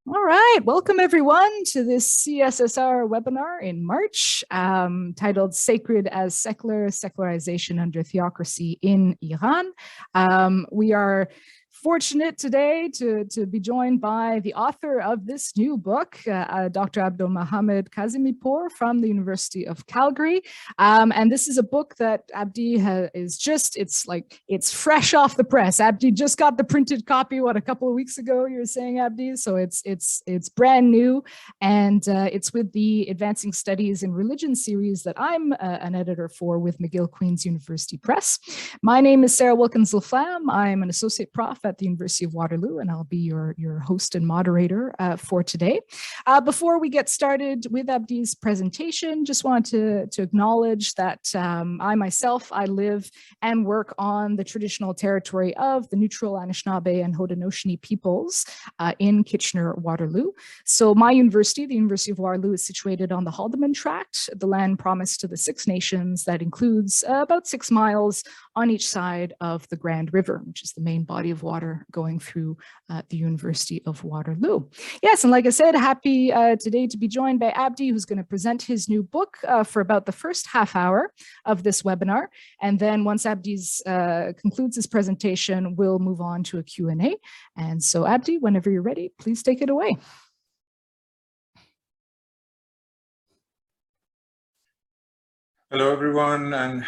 All right, welcome everyone to this CSSR webinar in March, titled Sacred as Secular, Secularization under Theocracy in Iran. We are fortunate today to be joined by the author of this new book, Dr. Abdolmohammad Kazemipur from the University of Calgary. And this is a book that Abdi it's fresh off the press. Abdi just got the printed copy, a couple of weeks ago, you were saying, Abdi? So it's brand new, and it's with the Advancing Studies in Religion series that I'm an editor for with McGill Queen's University Press. My name is Sarah Wilkins-Laflamme. I'm an associate prof at the University of Waterloo, and I'll be your host and moderator for today. Before we get started with Abdi's presentation, just want to acknowledge that I live and work on the traditional territory of the neutral Anishinaabe and Haudenosaunee peoples in Kitchener-Waterloo. So my university, the University of Waterloo, is situated on the Haldimand Tract, the land promised to the Six Nations that includes about 6 miles on each side of the Grand River, which is the main body of water going through the University of Waterloo. Yes, and like I said, happy today to be joined by Abdi, who's going to present his new book for about the first half hour of this webinar. And then once Abdi concludes his presentation, we'll move on to a Q&A. And so Abdi, whenever you're ready, please take it away. Hello, everyone, and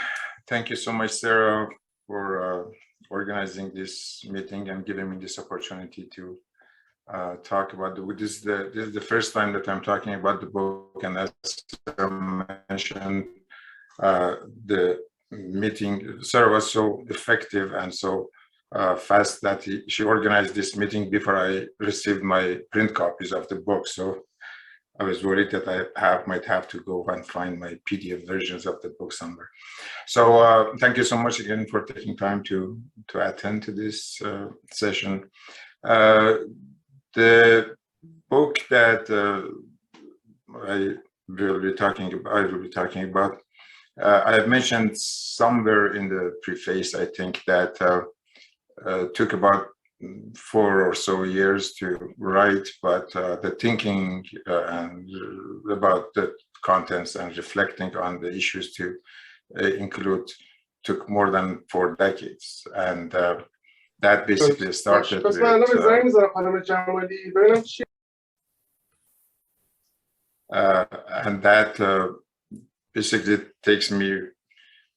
thank you so much, Sarah, for organizing this meeting and giving me this opportunity to talk about the book. This is the first time that I'm talking about the book, and as Sarah mentioned, the meeting, Sarah was so effective and so fast that she organized this meeting before I received my print copies of the book. So I was worried that I might have to go and find my PDF versions of the book somewhere. So thank you so much again for taking time to attend to this session. The book that I will be talking about, I have mentioned somewhere in the preface, I think, that took about 4 or so years to write, but the thinking and about the contents and reflecting on the issues to include took more than 4 decades, and that basically started with, and that basically takes me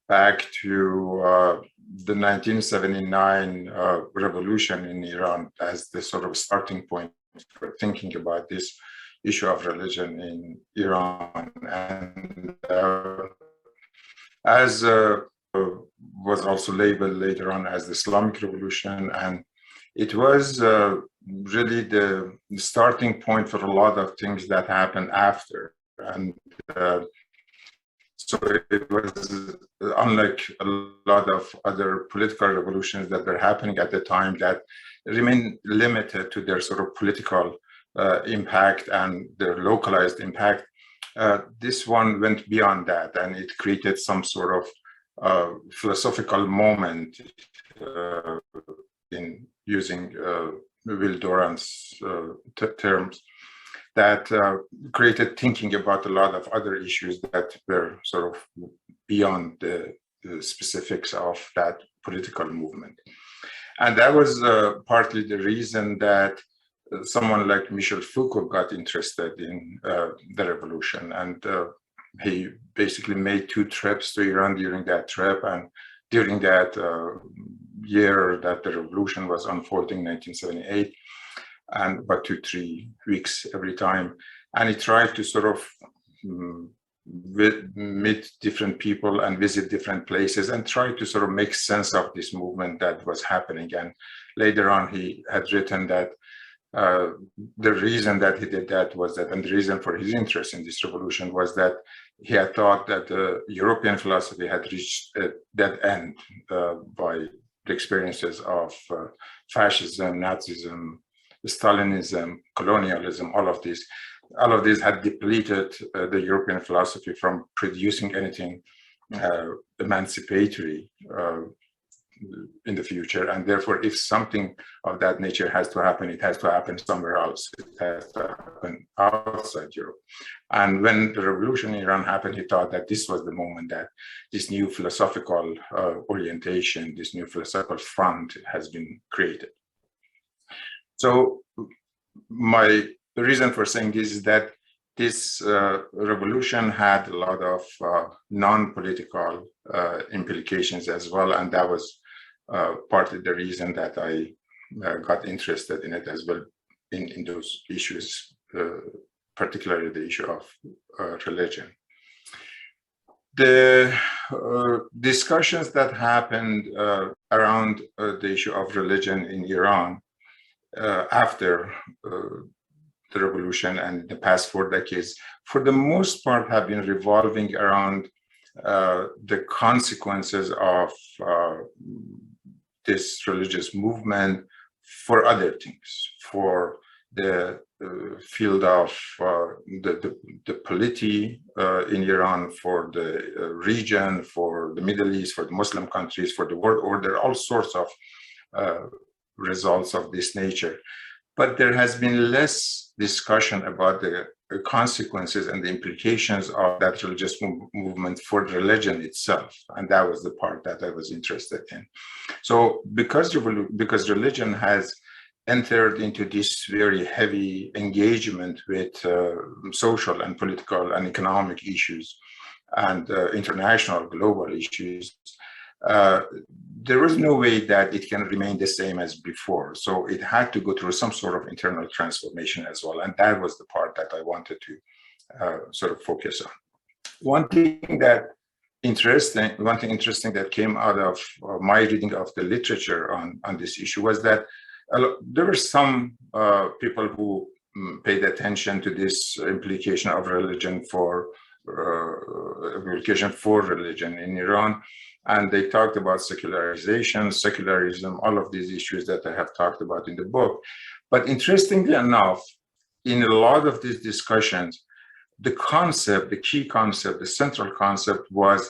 back to the 1979 revolution in Iran as the sort of starting point for thinking about this issue of religion in Iran. And as was also labeled later on as the Islamic Revolution, and it was really the starting point for a lot of things that happened after. And so it was unlike a lot of other political revolutions that were happening at the time that remained limited to their sort of political impact and their localized impact. This one went beyond that, and it created some sort of philosophical moment in using Will Durant's terms, that created thinking about a lot of other issues that were sort of beyond the specifics of that political movement. And that was partly the reason that someone like Michel Foucault got interested in the revolution. And he basically made 2 trips to Iran during that trip. And during that year that the revolution was unfolding, 1978, and about 2-3 weeks every time. And he tried to sort of meet different people and visit different places and try to sort of make sense of this movement that was happening. And later on, he had written that the reason that he did that was that, and the reason for his interest in this revolution was that he had thought that European philosophy had reached a dead end by the experiences of fascism, Nazism, Stalinism, colonialism, all of these had depleted the European philosophy from producing anything emancipatory in the future. And therefore, if something of that nature has to happen, it has to happen somewhere else. It has to happen outside Europe. And when the revolution in Iran happened, he thought that this was the moment that this new philosophical orientation, this new philosophical front has been created. So the reason for saying this is that this revolution had a lot of non-political implications as well, and that was partly the reason that I got interested in it as well, in those issues, particularly the issue of religion. The discussions that happened around the issue of religion in Iran after the revolution and the past 4 decades, for the most part, have been revolving around the consequences of this religious movement for other things, for the field of the polity in Iran, for the region, for the Middle East, for the Muslim countries, for the world order, all sorts of results of this nature. But there has been less discussion about the consequences and the implications of that religious movement for religion itself. And that was the part that I was interested in. So because religion has entered into this very heavy engagement with social and political and economic issues and international global issues, there is no way that it can remain the same as before. So it had to go through some sort of internal transformation as well. And that was the part that I wanted to sort of focus on. One thing interesting that came out of my reading of the literature on this issue was that there were some people who paid attention to this implication of religion for religion in Iran. And they talked about secularization, secularism, all of these issues that I have talked about in the book. But interestingly enough, in a lot of these discussions, the concept, the key concept, the central concept was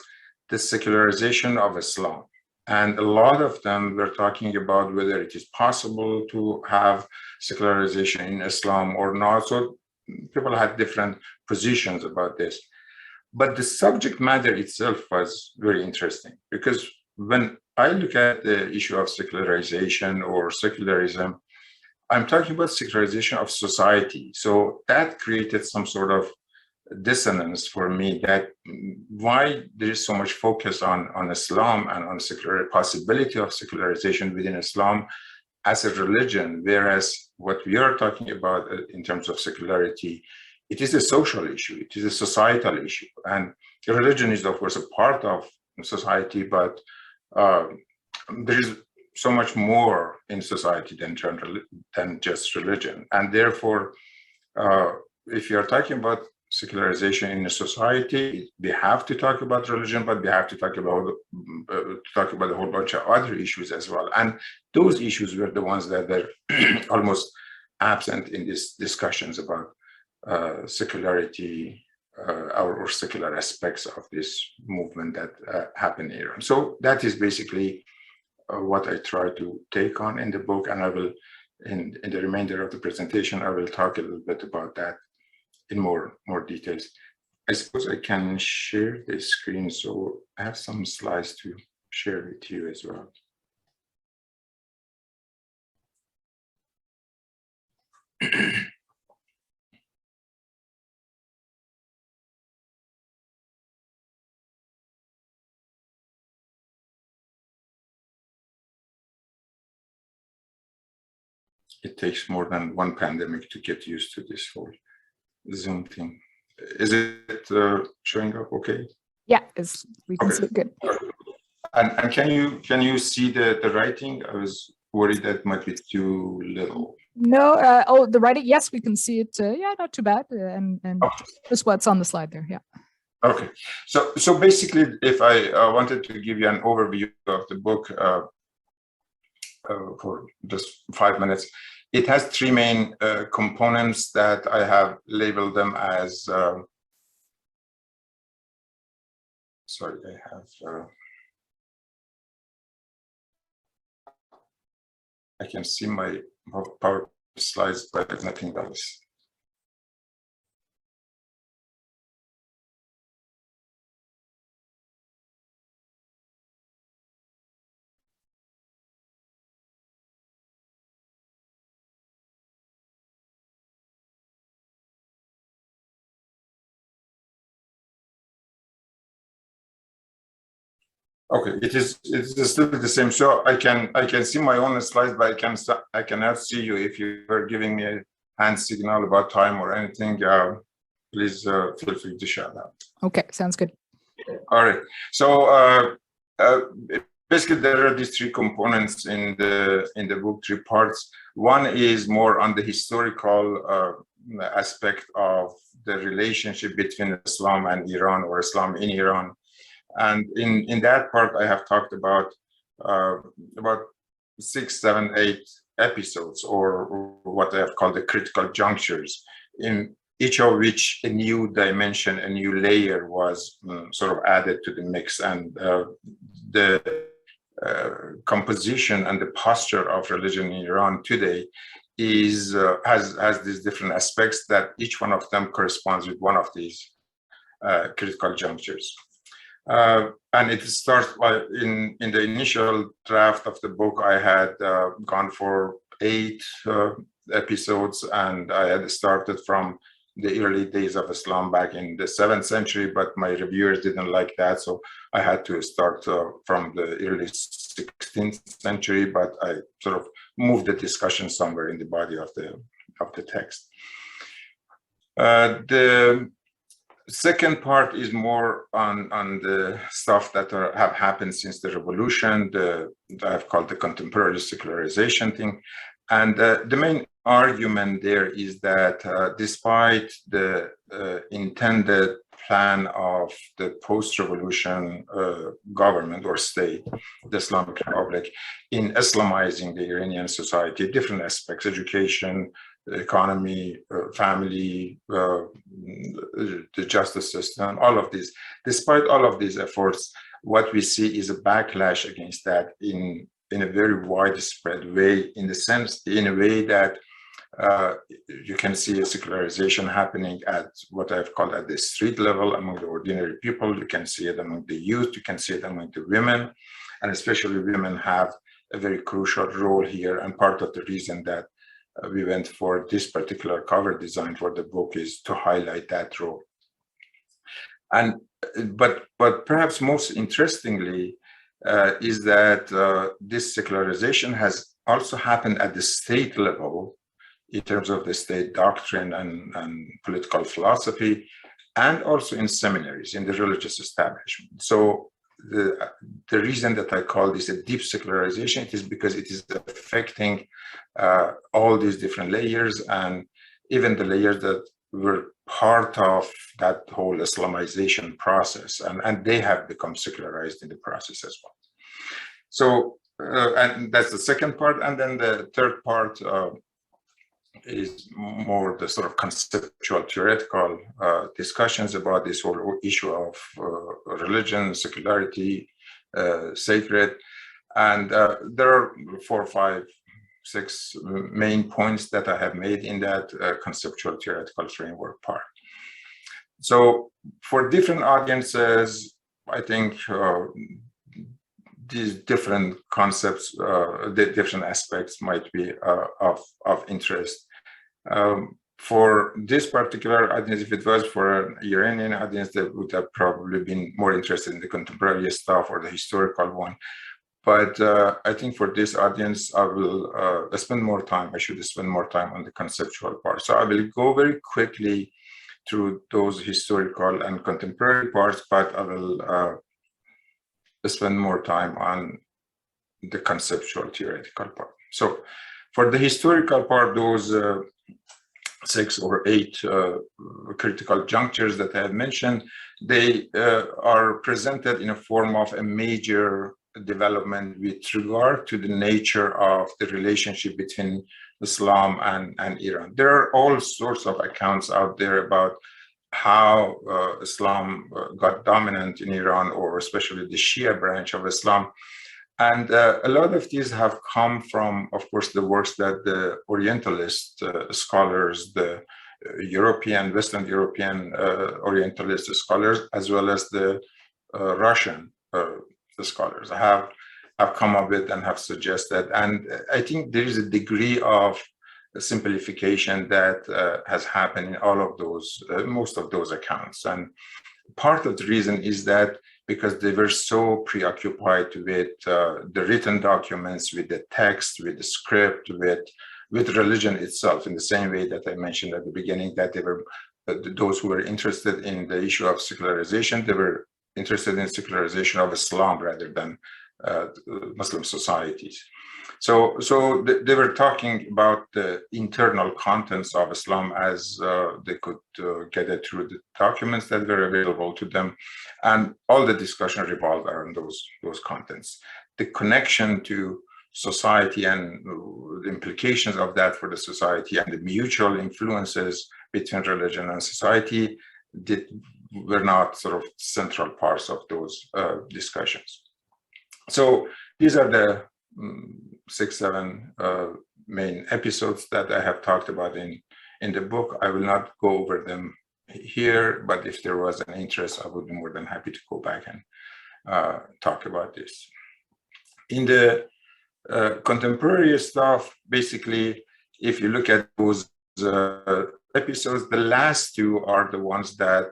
the secularization of Islam. And a lot of them were talking about whether it is possible to have secularization in Islam or not. So people had different positions about this. But the subject matter itself was very interesting, because when I look at the issue of secularization or secularism, I'm talking about secularization of society. So that created some sort of dissonance for me, that why there is so much focus on Islam and on possibility of secularization within Islam as a religion, whereas what we are talking about in terms of secularity, it is a social issue, it is a societal issue. And religion is, of course, a part of society, but there is so much more in society than just religion. And therefore, if you're talking about secularization in a society, we have to talk about religion, but we have to talk about a whole bunch of other issues as well. And those issues were the ones that were almost absent in these discussions about secularity or secular aspects of this movement that happened in Iran. So that is basically what I try to take on in the book, and I will, in the remainder of the presentation, I will talk a little bit about that in more details. I suppose I can share the screen, so I have some slides to share with you as well. It takes more than one pandemic to get used to this whole Zoom thing. Is it showing up okay? Yeah, we can see it good. And can you see the writing? I was worried that might be too little. No, oh, the writing, yes, we can see it. Yeah, not too bad. And okay. Just what's on the slide there, yeah. Okay, so basically, if I wanted to give you an overview of the book for just 5 minutes, it has three main components that I have labeled them as. Sorry, I have. I can see my PowerPoint slides, but nothing else. Okay, it's still the same. So I can see my own slides, but I cannot see you. If you are giving me a hand signal about time or anything, please feel free to shout out. Okay, sounds good. All right. So basically, there are these three components in the book, three parts. One is more on the historical aspect of the relationship between Islam and Iran, or Islam in Iran. And in that part, I have talked about 6, 7, 8 episodes, or what I have called the critical junctures, in each of which a new dimension, a new layer was sort of added to the mix. And the composition and the posture of religion in Iran today is has these different aspects that each one of them corresponds with one of these critical junctures. And it starts by, in the initial draft of the book, I had gone for 8 episodes, and I had started from the early days of Islam back in the 7th century, but my reviewers didn't like that, so I had to start from the early 16th century, but I sort of moved the discussion somewhere in the body of the text. The second part is more on the stuff that have happened since the revolution, I've called the contemporary secularization thing. And the main argument there is that despite the intended plan of the post-revolution government or state, the Islamic Republic, in Islamizing the Iranian society, different aspects, education, the economy, family, the justice system, all of these. Despite all of these efforts, what we see is a backlash against that in a very widespread way, in a way that you can see a secularization happening at what I've called at the street level among the ordinary people. You can see it among the youth, you can see it among the women, and especially women have a very crucial role here. And part of the reason that we went for this particular cover design for the book is to highlight that role. And but perhaps most interestingly is that this secularization has also happened at the state level in terms of the state doctrine and political philosophy, and also in seminaries, in the religious establishment. So the reason that I call this a deep secularization is because it is affecting all these different layers, and even the layers that were part of that whole Islamization process, and they have become secularized in the process as well. So, and that's the second part. And then the third part is more the sort of conceptual, theoretical discussions about this whole issue of religion, secularity, sacred. And there are 4, 5, 6 main points that I have made in that conceptual, theoretical framework part. So for different audiences, I think these different concepts, the different aspects might be of interest. For this particular audience, if it was for an Iranian audience, they would have probably been more interested in the contemporary stuff or the historical one. But I think for this audience, I will spend more time. I should spend more time on the conceptual part. So I will go very quickly through those historical and contemporary parts, but I will spend more time on the conceptual, theoretical part. So for the historical part, those 6 or 8 critical junctures that I have mentioned, they are presented in a form of a major development with regard to the nature of the relationship between Islam and Iran. There are all sorts of accounts out there about how Islam got dominant in Iran, or especially the Shia branch of Islam. And a lot of these have come from, of course, the works that the Orientalist scholars, the European, Western European Orientalist scholars, as well as the Russian scholars have come up with and have suggested. And I think there is a degree of simplification that has happened in all of those, most of those accounts. And part of the reason is that because they were so preoccupied with the written documents, with the text, with the script, with religion itself, in the same way that I mentioned at the beginning, that they were those who were interested in the issue of secularization, they were interested in secularization of Islam rather than Muslim societies. So they were talking about the internal contents of Islam as they could get it through the documents that were available to them, and all the discussion revolved around those contents. The connection to society and the implications of that for the society and the mutual influences between religion and society were not sort of central parts of those discussions. So these are the 6-7 main episodes that I have talked about in the book. I will not go over them here, but if there was an interest, I would be more than happy to go back and talk about this. In the contemporary stuff, basically, if you look at those episodes, the last two are the ones that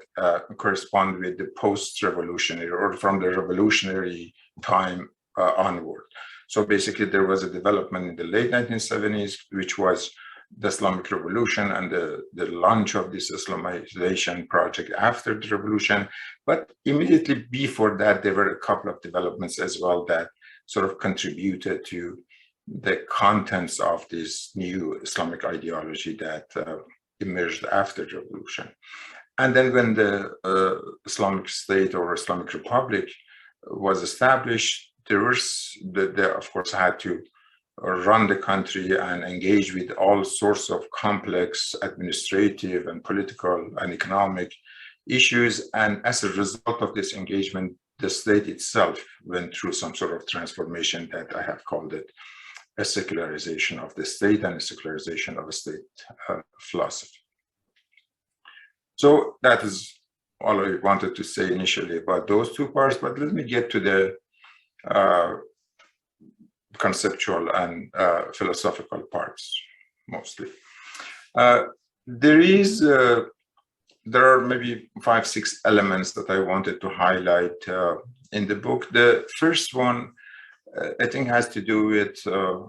correspond with the post-revolutionary or from the revolutionary time onward. So basically, there was a development in the late 1970s, which was the Islamic Revolution and the launch of this Islamization project after the revolution. But immediately before that, there were a couple of developments as well that sort of contributed to the contents of this new Islamic ideology that emerged after the revolution. And then when the Islamic State or Islamic Republic was established, they of course had to run the country and engage with all sorts of complex administrative and political and economic issues. And as a result of this engagement, the state itself went through some sort of transformation that I have called it a secularization of the state and a secularization of a state philosophy. So that is all I wanted to say initially about those two parts, but let me get to the conceptual and philosophical parts mostly. There are maybe 5-6 elements that I wanted to highlight in the book. The first one, I think, has to do with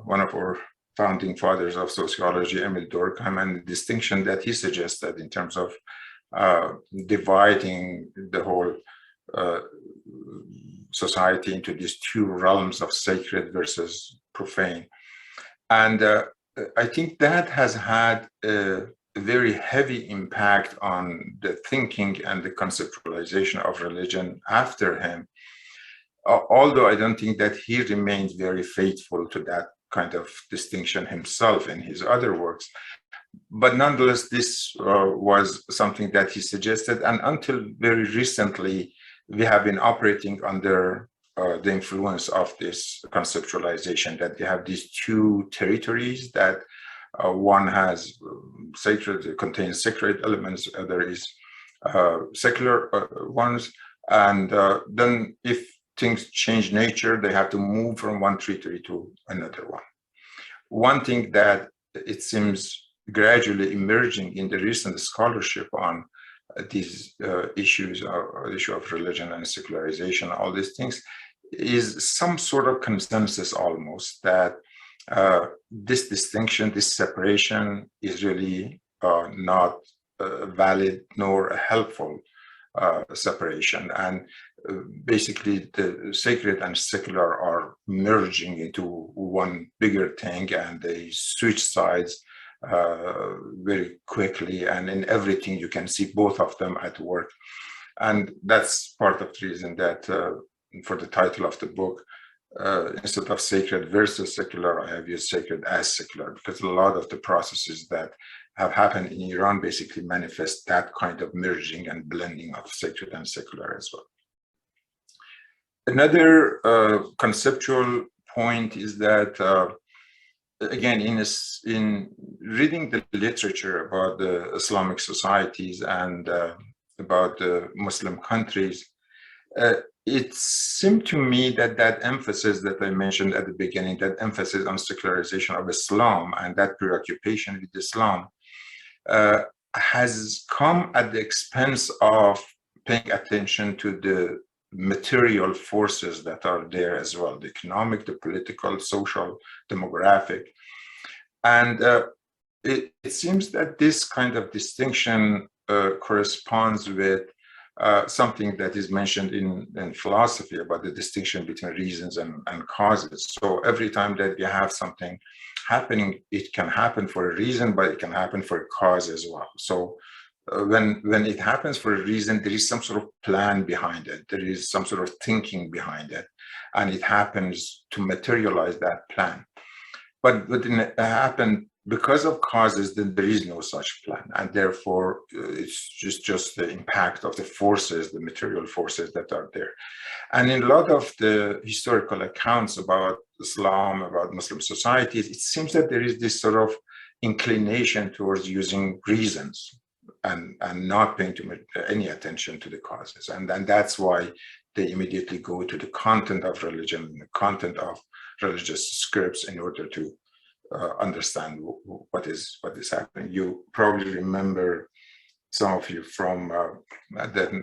one of our founding fathers of sociology, Emil Durkheim, and the distinction that he suggested in terms of dividing the whole society into these two realms of sacred versus profane. And I think that has had a very heavy impact on the thinking and the conceptualization of religion after him, although I don't think that he remained very faithful to that kind of distinction himself in his other works. But nonetheless, this was something that he suggested, and until very recently, we have been operating under the influence of this conceptualization, that we have these two territories, that one has sacred, contains sacred elements, other is secular ones, and then if things change nature, they have to move from one territory to another one. One thing that it seems gradually emerging in the recent scholarship on these issues, or the issue of religion and secularization, all these things, is some sort of consensus almost that this distinction, this separation is really not valid nor a helpful separation. And basically the sacred and secular are merging into one bigger thing, and they switch sides very quickly, and in everything you can see both of them at work. And that's part of the reason that for the title of the book, instead of sacred versus secular, I have used sacred as secular, because a lot of the processes that have happened in Iran basically manifest that kind of merging and blending of sacred and secular as well. Another conceptual point is that, again, in reading the literature about the Islamic societies and about the Muslim countries, it seemed to me that that emphasis that I mentioned at the beginning, that emphasis on secularization of Islam and that preoccupation with Islam, has come at the expense of paying attention to the material forces that are there as well, the economic, the political, social, demographic. And it seems that this kind of distinction corresponds with something that is mentioned in philosophy about the distinction between reasons and causes. So every time that you have something happening, it can happen for a reason, but it can happen for a cause as well. So when it happens for a reason, there is some sort of plan behind it. There is some sort of thinking behind it, and it happens to materialize that plan. But when it happened because of causes, then there is no such plan, and therefore it's just the impact of the forces, the material forces that are there. And in a lot of the historical accounts about Islam, about Muslim societies, it seems that there is this sort of inclination towards using reasons and not paying any attention to the causes. And that's why they immediately go to the content of religion, the content of religious scripts in order to understand what is happening. You probably remember, some of you, from the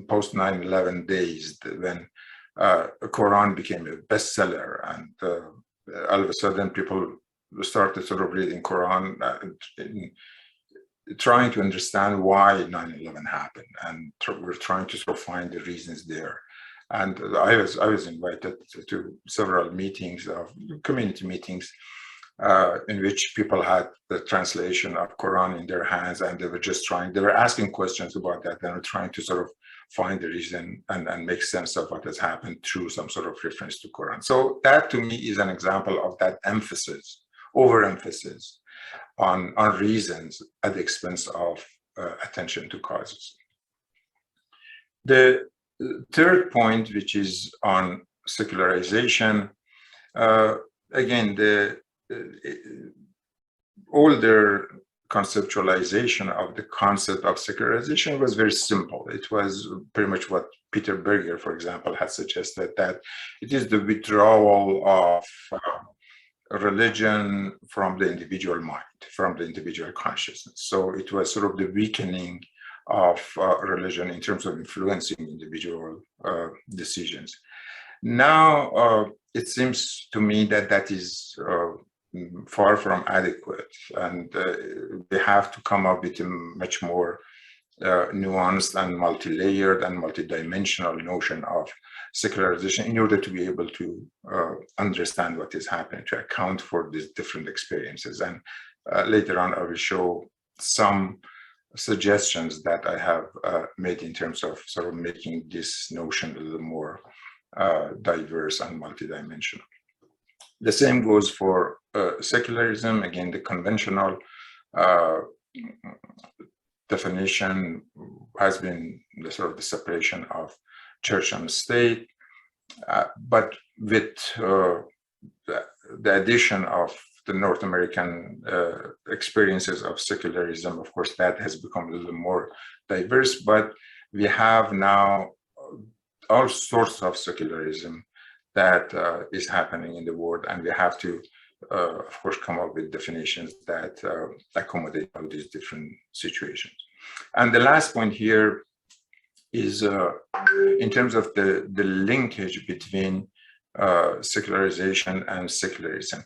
post 9/11 days when Quran became a bestseller, and all of a sudden people started sort of reading Quran, trying to understand why 9/11 happened, and we're trying to sort of find the reasons there. And I was invited to several meetings, of community meetings, in which people had the translation of Quran in their hands, and they were asking questions about that, and were trying to sort of find the reason and make sense of what has happened through some sort of reference to Quran. So that to me is an example of that emphasis, overemphasis on reasons at the expense of attention to causes. The third point, which is on secularization, again, the older conceptualization of the concept of secularization was very simple. It was pretty much what Peter Berger, for example, had suggested, that it is the withdrawal of religion from the individual mind, from the individual consciousness. So it was sort of the weakening of religion in terms of influencing individual decisions. Now, it seems to me that that is far from adequate, and we have to come up with a much more nuanced and multi-layered and multi-dimensional notion of secularization in order to be able to understand what is happening, to account for these different experiences. And later on, I will show some suggestions that I have made in terms of sort of making this notion a little more diverse and multidimensional. The same goes for secularism. Again, the conventional definition has been the sort of the separation of church and state, but with the addition of the North American experiences of secularism, of course, that has become a little more diverse, but we have now all sorts of secularism that is happening in the world, and we have to, of course, come up with definitions that accommodate all these different situations. And the last point here is in terms of the linkage between secularization and secularism.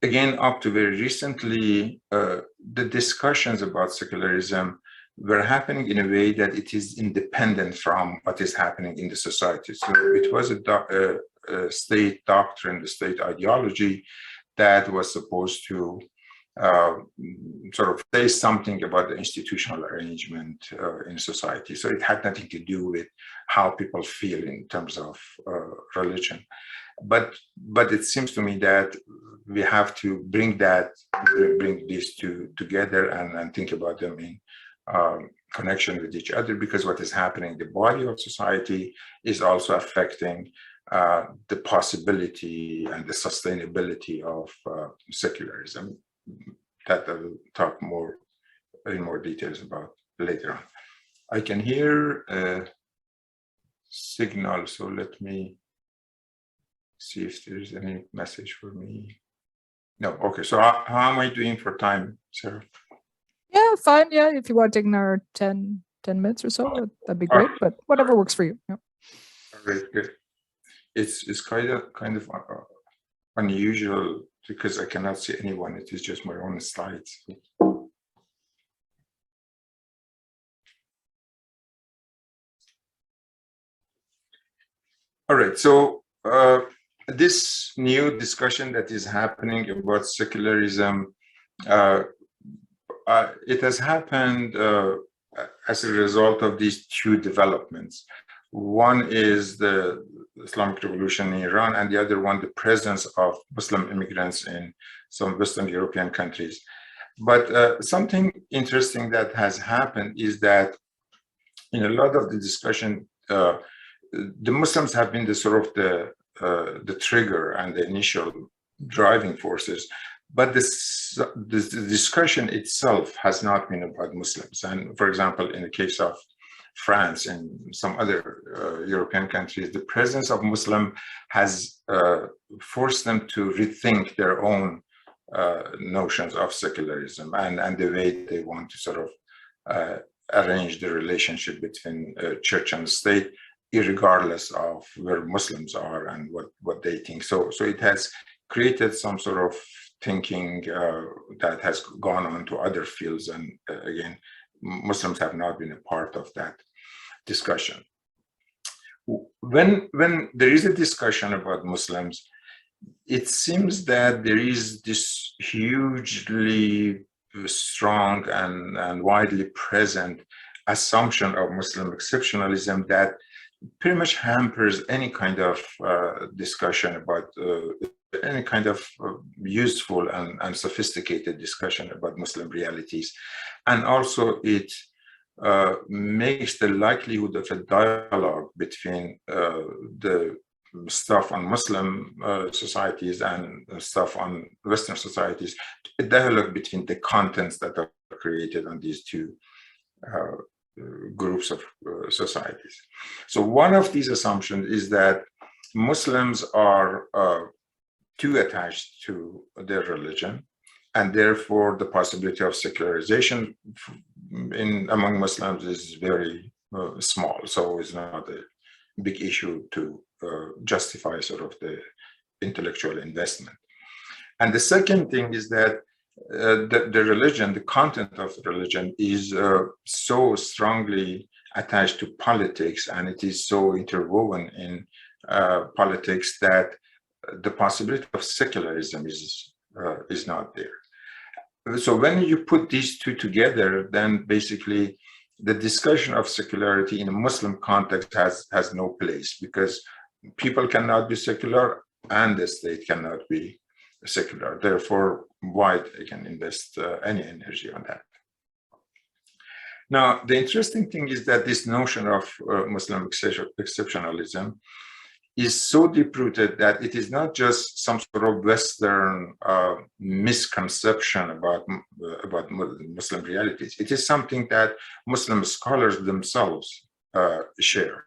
Again, up to very recently, the discussions about secularism were happening in a way that it is independent from what is happening in the society. So it was a state doctrine, the state ideology that was supposed to sort of say something about the institutional arrangement in society. So it had nothing to do with how people feel in terms of religion. But it seems to me that we have to bring these two together and think about them in connection with each other, because what is happening in the body of society is also affecting the possibility and the sustainability of secularism, that I will talk more in more details about later on. I can hear a signal, so let me see if there's any message for me. No, okay, so how am I doing for time, Sarah? Yeah, fine. Yeah, if you want to take another 10 minutes or so, that'd be great, but whatever works for you. Yeah. All right, good. It's kind of unusual because I cannot see anyone. It is just my own slides. All right, so this new discussion that is happening about secularism, it has happened as a result of these two developments. One is the Islamic Revolution in Iran, and the other one, the presence of Muslim immigrants in some Western European countries. But something interesting that has happened is that in a lot of the discussion, the Muslims have been the sort of the trigger and the initial driving forces, but the discussion itself has not been about Muslims. And for example, in the case of France and some other European countries, the presence of Muslim has forced them to rethink their own notions of secularism and the way they want to sort of arrange the relationship between church and state, irregardless of where Muslims are and what they think. So it has created some sort of thinking that has gone on to other fields. And again, Muslims have not been a part of that discussion. When there is a discussion about Muslims, it seems that there is this hugely strong and widely present assumption of Muslim exceptionalism that pretty much hampers any kind of discussion about any kind of useful and sophisticated discussion about Muslim realities. And also it makes the likelihood of a dialogue between the stuff on Muslim societies and stuff on Western societies, a dialogue between the contents that are created on these two groups of societies. So one of these assumptions is that Muslims are too attached to their religion, and therefore the possibility of secularization among Muslims is very small. So it's not a big issue to justify sort of the intellectual investment. And the second thing is that the religion, the content of the religion is so strongly attached to politics, and it is so interwoven in politics that the possibility of secularism is not there. So when you put these two together, then basically the discussion of secularity in a Muslim context has no place, because people cannot be secular and the state cannot be secular. Therefore, why they can invest any energy on that? Now, the interesting thing is that this notion of Muslim exceptionalism is so deep-rooted that it is not just some sort of Western misconception about Muslim realities. It is something that Muslim scholars themselves share.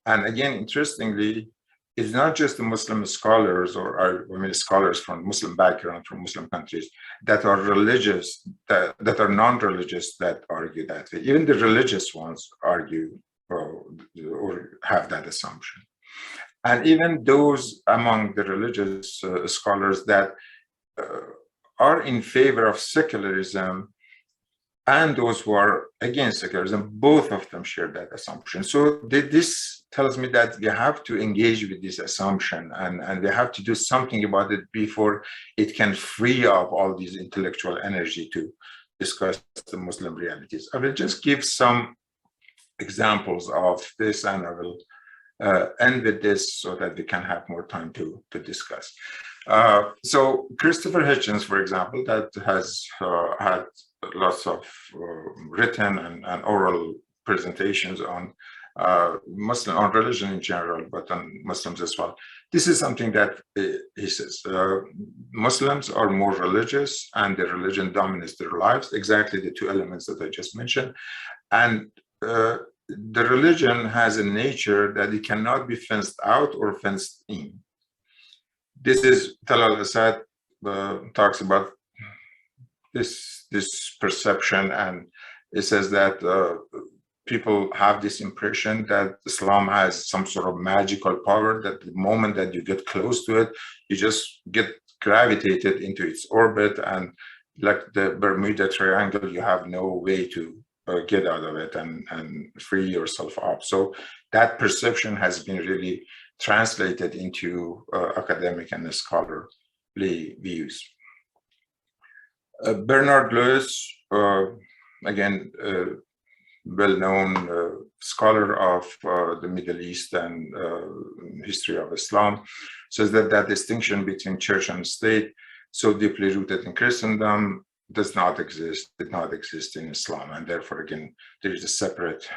And again, interestingly, it's not just the Muslim scholars or scholars from Muslim background, from Muslim countries, that are religious, that are non-religious, that argue that way. Even the religious ones argue or have that assumption. And even those among the religious scholars that are in favor of secularism and those who are against secularism, both of them share that assumption. So this tells me that we have to engage with this assumption, and we have to do something about it before it can free up all this intellectual energy to discuss the Muslim realities. I will just give some examples of this, and I will end with this so that we can have more time to discuss. So Christopher Hitchens, for example, that has had lots of written and oral presentations on Muslim, on religion in general, but on Muslims as well. This is something that he says, Muslims are more religious and their religion dominates their lives, exactly the two elements that I just mentioned. And the religion has a nature that it cannot be fenced out or fenced in. This is, Talal Asad talks about this perception, and it says that people have this impression that Islam has some sort of magical power, that the moment that you get close to it, you just get gravitated into its orbit, and like the Bermuda Triangle, you have no way to get out of it and free yourself up. So that perception has been really translated into academic and scholarly views. Bernard Lewis, again, well-known scholar of the Middle East and history of Islam, says that that distinction between church and state, so deeply rooted in Christendom, does not exist, did not exist in Islam. And therefore, again, there is a separate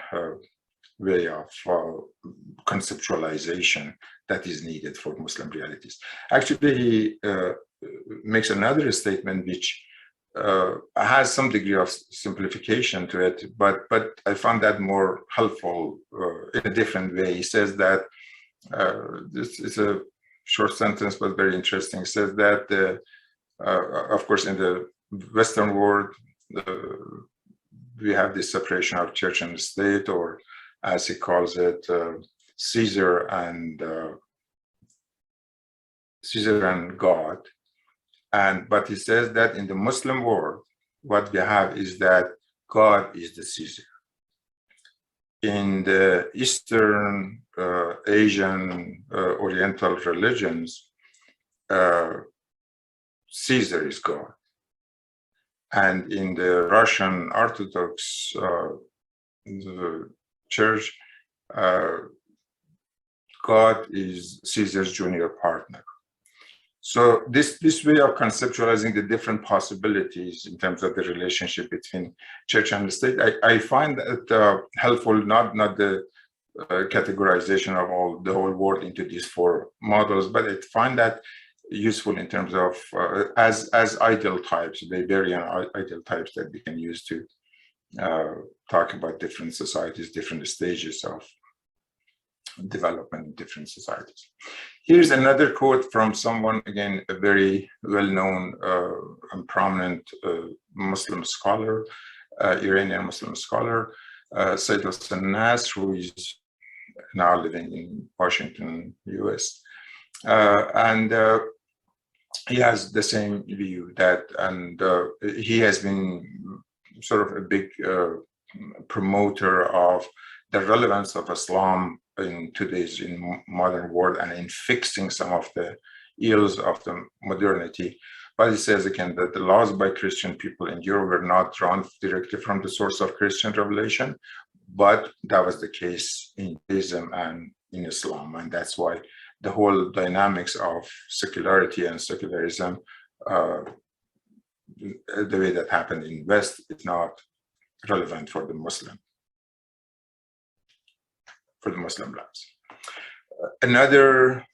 way of conceptualization that is needed for Muslim realities. Actually, he makes another statement which has some degree of simplification to it, but I found that more helpful in a different way. He says that, this is a short sentence, but very interesting. He says that, of course, in the Western world, we have this separation of church and state, or as he calls it, Caesar and God. But he says that in the Muslim world, what we have is that God is the Caesar. In the Eastern, Asian, Oriental religions, Caesar is God. And in the Russian Orthodox the Church, God is Caesar's junior partner. So this way of conceptualizing the different possibilities in terms of the relationship between church and the state, I find that helpful, not the categorization of the whole world into these four models, but I find that useful in terms of as ideal types, Weberian ideal types that we can use to talk about different societies, different stages of development in different societies. Here's another quote from someone, again, a very well-known and prominent Muslim scholar, Iranian Muslim scholar, Said Hossein Nasr, who is now living in Washington, US. He has the same view that, and he has been sort of a big promoter of the relevance of Islam in today's modern world and in fixing some of the ills of the modernity. But he says again that the laws by Christian people in Europe were not drawn directly from the source of Christian revelation, but that was the case in Judaism and in Islam. And that's why the whole dynamics of secularity and secularism, the way that happened in West, is not relevant for the Muslim lives. Another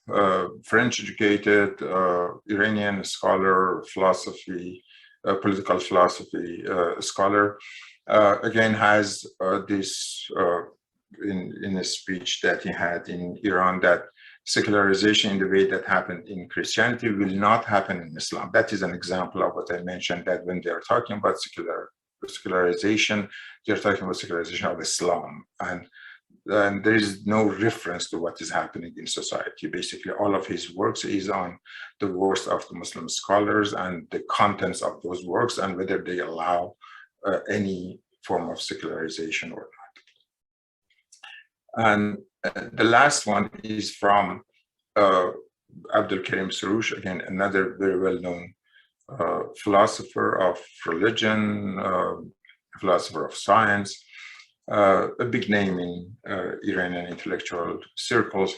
French-educated Iranian scholar, political philosophy scholar, again has this in a speech that he had in Iran, that secularization in the way that happened in Christianity will not happen in Islam. That is an example of what I mentioned, that when they are talking about secularization, they're talking about secularization of Islam. And there is no reference to what is happening in society. Basically, all of his works is on the works of the Muslim scholars and the contents of those works and whether they allow any form of secularization or not. And the last one is from Abdul Karim Soroush, again, another very well-known philosopher of religion, philosopher of science, a big name in Iranian intellectual circles.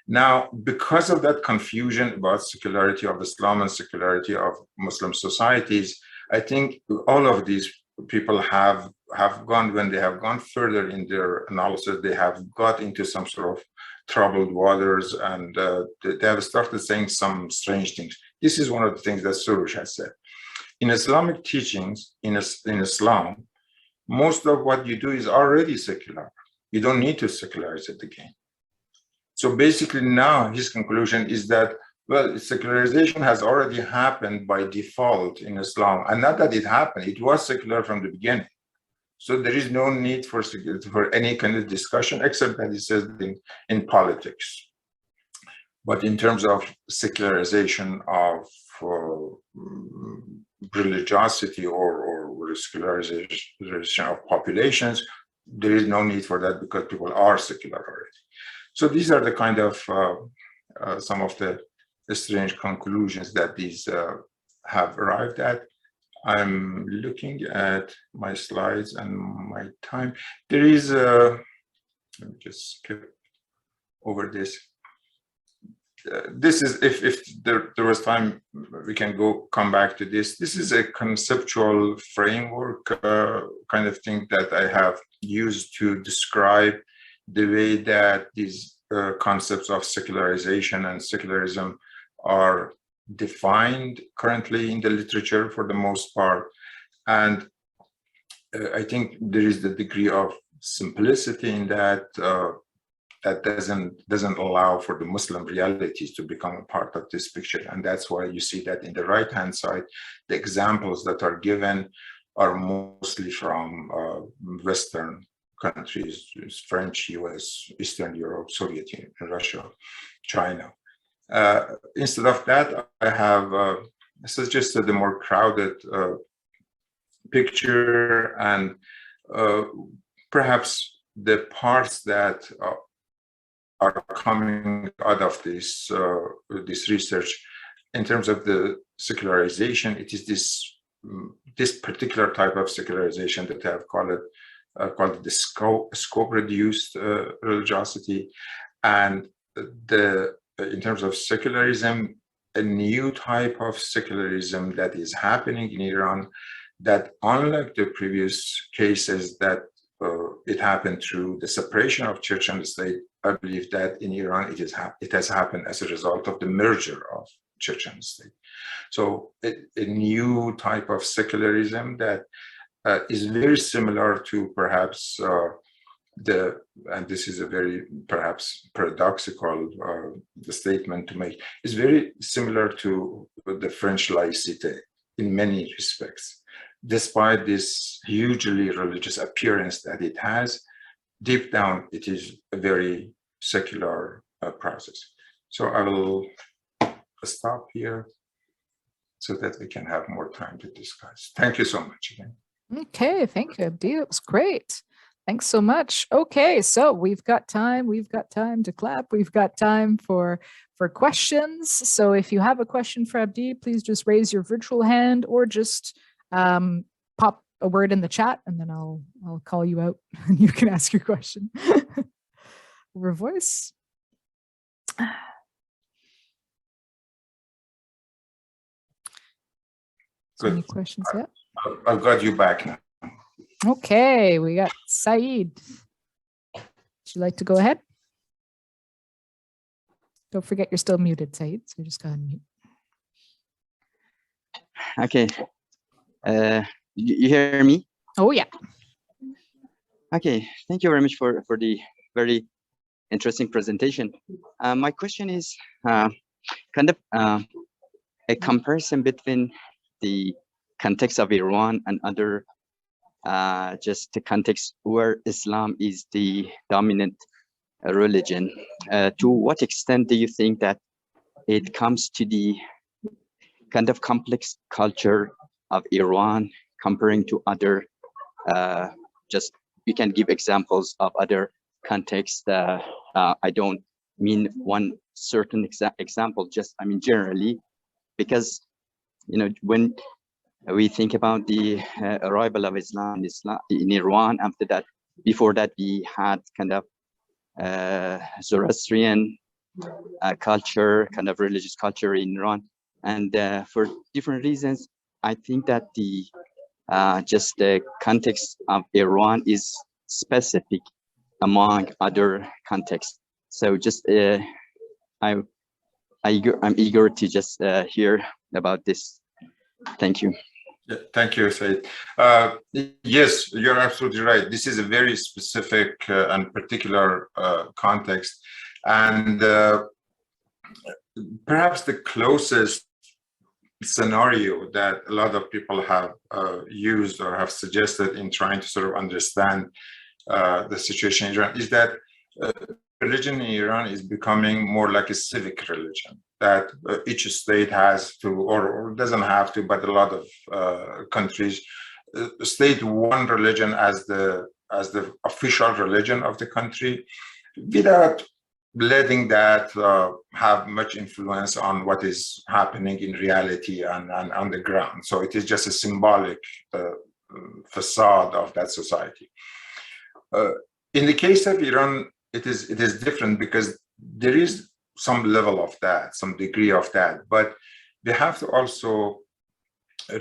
Now, because of that confusion about secularity of Islam and secularity of Muslim societies, I think all of these people have have gone, when they have gone further in their analysis, they have got into some sort of troubled waters, and they have started saying some strange things. This is one of the things that Soros has said. In Islamic teachings, in Islam, most of what you do is already secular. You don't need to secularize it again. So basically now his conclusion is that, well, secularization has already happened by default in Islam. And not that it happened, it was secular from the beginning. So there is no need for any kind of discussion, except that he says in politics. But in terms of secularization of religiosity or secularization of populations, there is no need for that because people are secular already. So these are the kind of some of the strange conclusions that these have arrived at. I'm looking at my slides and my time. There is let me just skip over this. This is, if there was time, we can come back to this. This is a conceptual framework kind of thing that I have used to describe the way that these concepts of secularization and secularism are defined currently in the literature for the most part. And I think there is the degree of simplicity in that that doesn't allow for the Muslim realities to become a part of this picture. And that's why you see that in the right-hand side, the examples that are given are mostly from Western countries, French, US, Eastern Europe, Soviet Union, Russia, China. Instead of that, I have suggested a more crowded picture, and perhaps the parts that are coming out of this research in terms of the secularization. It is this particular type of secularization that I have called the scope-reduced religiosity, and in terms of secularism, a new type of secularism that is happening in Iran, that unlike the previous cases that it happened through the separation of church and state, I believe that in Iran it has happened as a result of the merger of church and state. So a new type of secularism that is very similar to perhaps and this is a very perhaps paradoxical statement to make, is very similar to the French laïcité in many respects. Despite this hugely religious appearance that it has, deep down it is a very secular process. So I will stop here so that we can have more time to discuss. Thank you so much again. Okay, thank you, Abdi. It was great. Thanks so much. Okay, so we've got time to clap. We've got time for questions. So if you have a question for Abdi, please just raise your virtual hand or just pop a word in the chat, and then I'll call you out and you can ask your question over voice. Good. Any questions yet? I've got you back now. Okay, we got Saeed. Would you like to go ahead? Don't forget you're still muted, Saeed, so just go ahead and mute. Okay. You hear me? Oh, yeah. Okay, thank you very much for the very interesting presentation. My question is kind of a comparison between the context of Iran and other just the context where Islam is the dominant religion. To what extent do you think that it comes to the kind of complex culture of Iran comparing to other, just you can give examples of other contexts. I don't mean one certain example, just I mean generally, because when we think about the arrival of Islam in Iran, after that, before that we had kind of Zoroastrian culture, kind of religious culture in Iran, and for different reasons, I think that the just the context of Iran is specific among other contexts. So just I'm eager to just hear about this. Thank you. Yeah, thank you, Said. Yes, you're absolutely right. This is a very specific and particular context, and perhaps the closest scenario that a lot of people have used or have suggested in trying to sort of understand the situation in Iran is that religion in Iran is becoming more like a civic religion, that each state has to, or doesn't have to, but a lot of countries state one religion as the official religion of the country, without letting that have much influence on what is happening in reality and on the ground. So it is just a symbolic facade of that society. In the case of Iran, it is different because there is some level of that, some degree of that, but we have to also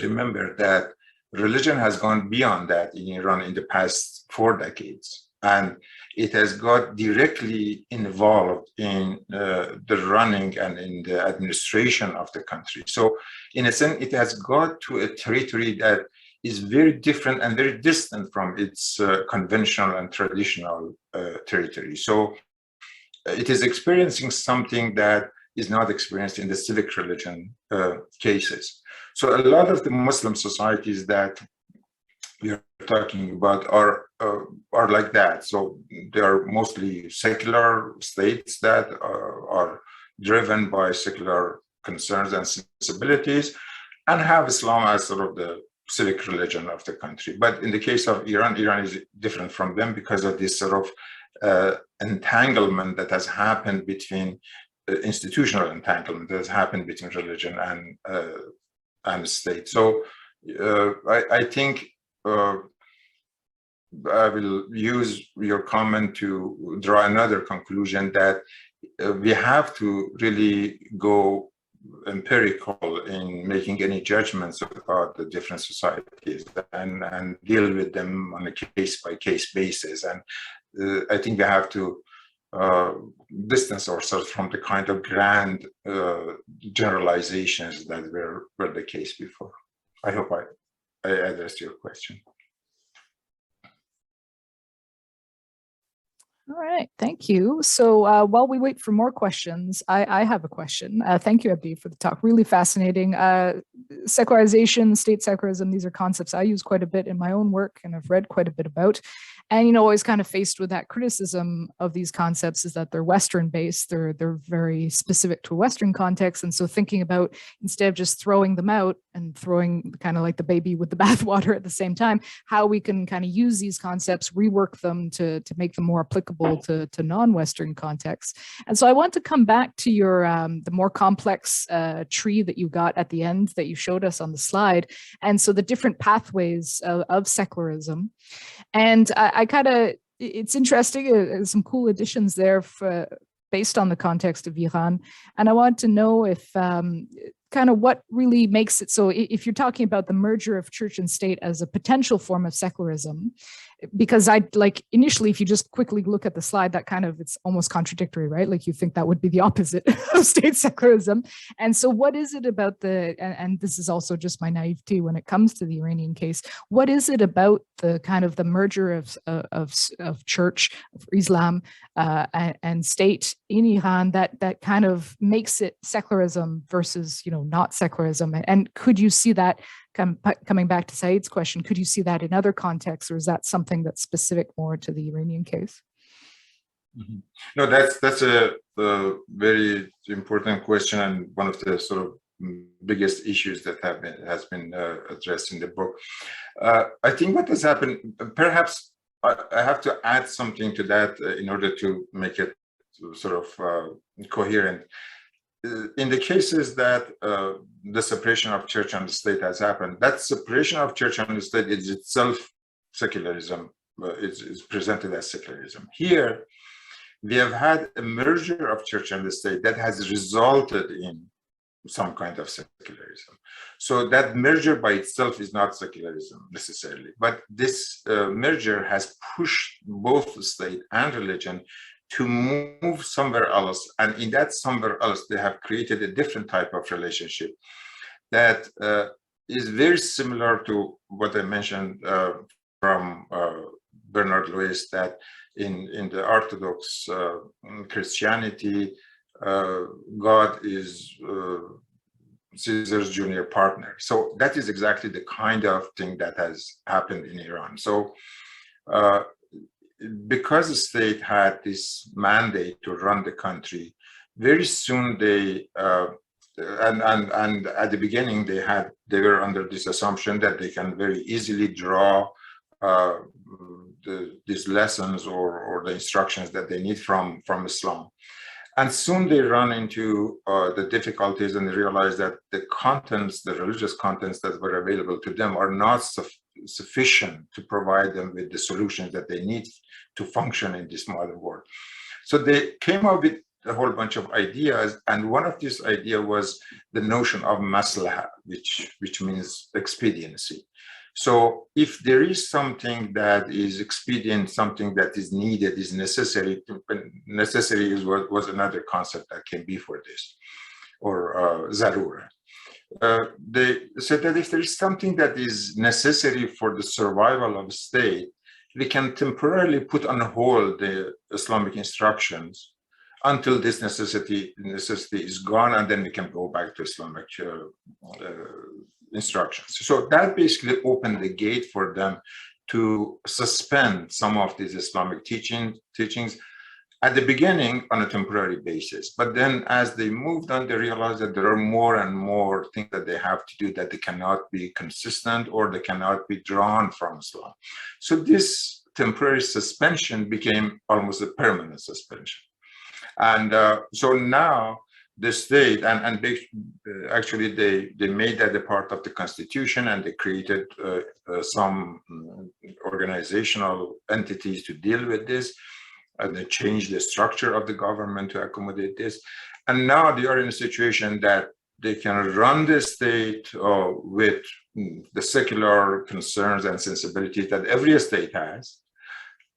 remember that religion has gone beyond that in Iran in the past 4 decades, and it has got directly involved in the running and in the administration of the country. So in a sense, it has got to a territory that is very different and very distant from its conventional and traditional territory. So it is experiencing something that is not experienced in the civic religion cases. So a lot of the Muslim societies that we are talking about are like that. So they are mostly secular states that are driven by secular concerns and sensibilities, and have Islam as sort of the civic religion of the country. But in the case of Iran, Iran is different from them because of this sort of entanglement that has happened between institutional entanglement that has happened between religion and state. So I think I will use your comment to draw another conclusion that we have to really go empirical in making any judgments about the different societies and deal with them on a case-by-case basis. And I think we have to distance ourselves from the kind of grand generalizations that were the case before. I hope I addressed your question. All right, thank you. So while we wait for more questions, I have a question. Thank you, Abdi, for the talk. Really fascinating. Secularization, state secularism, these are concepts I use quite a bit in my own work and I've read quite a bit about. And, you know, always kind of faced with that criticism of these concepts is that they're Western based, they're very specific to a Western context. And so thinking about, instead of just throwing them out and throwing kind of like the baby with the bathwater at the same time, how we can kind of use these concepts, rework them to make them more applicable to non-Western contexts. And so I want to come back to your the more complex tree that you got at the end that you showed us on the slide. And so the different pathways of secularism. And I kind of, it's interesting, some cool additions there based on the context of Iran. And I want to know if kind of what really makes it so, if you're talking about the merger of church and state as a potential form of secularism, because I like initially, if you just quickly look at the slide, that kind of, it's almost contradictory, right? Like you think that would be the opposite of state secularism. And so what is it about and this is also just my naivety when it comes to the Iranian case, what is it about the kind of the merger of church, of Islam and state in Iran that kind of makes it secularism versus, you know, not secularism? And could you see that, coming back to Said's question, could you see that in other contexts, or is that something that's specific more to the Iranian case? Mm-hmm. No, that's a very important question, and one of the sort of biggest issues that has been addressed in the book. I think what has happened, perhaps I have to add something to that in order to make it sort of coherent. In the cases that the separation of church and the state has happened, that separation of church and the state is itself secularism, is presented as secularism. Here, we have had a merger of church and the state that has resulted in some kind of secularism. So that merger by itself is not secularism necessarily, but this merger has pushed both the state and religion to move somewhere else. And in that somewhere else, they have created a different type of relationship that is very similar to what I mentioned from Bernard Lewis, that in the Orthodox Christianity, God is Caesar's junior partner. So that is exactly the kind of thing that has happened in Iran. So because the state had this mandate to run the country, very soon they and at the beginning they were under this assumption that they can very easily draw these lessons or the instructions that they need from Islam. And soon they run into the difficulties, and they realize that the contents, the religious contents that were available to them are not sufficient to provide them with the solutions that they need to function in this modern world. So they came up with a whole bunch of ideas, and one of these ideas was the notion of maslaha, which means expediency. So if there is something that is expedient, something that is needed, is necessary, necessary was another concept that came before this, or zarura. They said that if there is something that is necessary for the survival of a state, we can temporarily put on hold the Islamic instructions until this necessity is gone, and then we can go back to Islamic instructions. So that basically opened the gate for them to suspend some of these Islamic teachings at the beginning on a temporary basis. But then as they moved on, they realized that there are more and more things that they have to do that they cannot be consistent or they cannot be drawn from Islam. So this temporary suspension became almost a permanent suspension. And so now the state, and they, actually they made that a part of the constitution, and they created some organizational entities to deal with this, and they changed the structure of the government to accommodate this. And now they are in a situation that they can run the state with the secular concerns and sensibilities that every state has.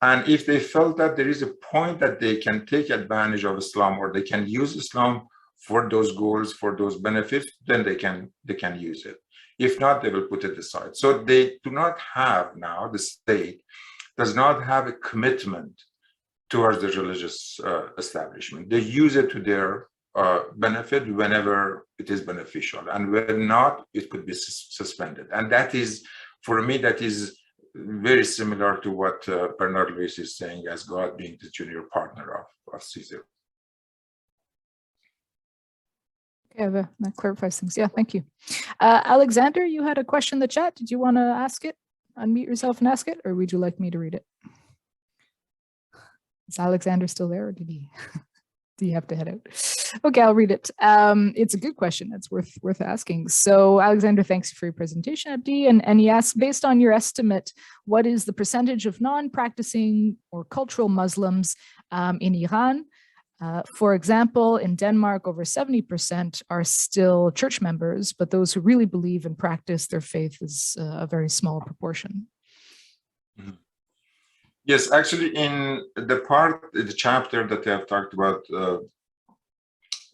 And if they felt that there is a point that they can take advantage of Islam, or they can use Islam for those goals, for those benefits, then they can use it. If not, they will put it aside. So they do not have now, the state does not have a commitment towards the religious establishment. They use it to their benefit whenever it is beneficial, and when not, it could be suspended. And that is, for me, that is very similar to what Bernard Lewis is saying as God being the junior partner of Caesar. Okay, that clarifies things. Yeah, thank you. Alexander, you had a question in the chat. Did you want to ask it? Unmute yourself and ask it, or would you like me to read it? Is Alexander still there, or did he? Do you have to head out? Okay, I'll read it. It's a good question. It's worth asking. So Alexander, thanks for your presentation, Abdi. And he asks, based on your estimate, what is the percentage of non-practicing or cultural Muslims in Iran? For example, in Denmark, over 70% are still church members, but those who really believe and practice their faith is a very small proportion. Mm-hmm. Yes, actually, in the chapter that I have talked about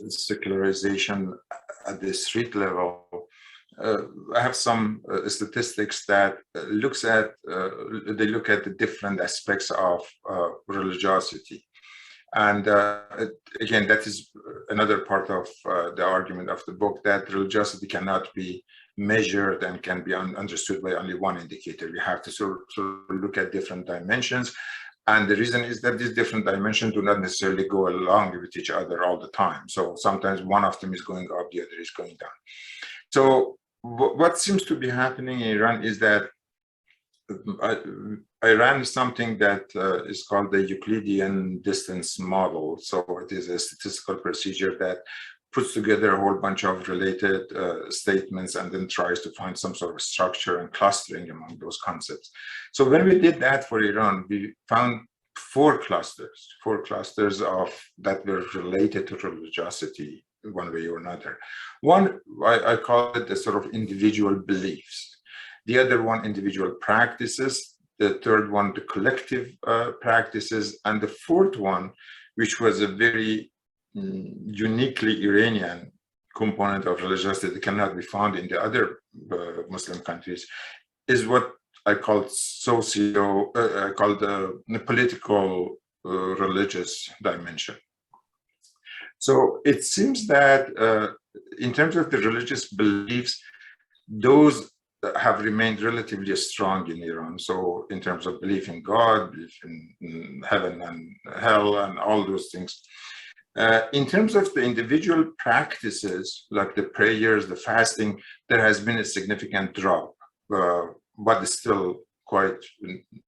secularization at the street level, I have some statistics that look at the different aspects of religiosity. And again, that is another part of the argument of the book, that religiosity cannot be measured and can be understood by only one indicator. We have to sort of look at different dimensions. And the reason is that these different dimensions do not necessarily go along with each other all the time. So sometimes one of them is going up, the other is going down. So what seems to be happening in Iran is that I ran something that is called the Euclidean distance model. So it is a statistical procedure that puts together a whole bunch of related statements and then tries to find some sort of structure and clustering among those concepts. So when we did that for Iran, we found four clusters of that were related to religiosity one way or another. One, I call it the sort of individual beliefs. The other one, individual practices. The third one, the collective practices. And the fourth one, which was a very uniquely Iranian component of religiosity that cannot be found in the other Muslim countries, is what I call the political religious dimension. So it seems that in terms of the religious beliefs, those have remained relatively strong in Iran. So in terms of belief in God, belief in heaven and hell and all those things. In terms of the individual practices, like the prayers, the fasting, there has been a significant drop, but it's still quite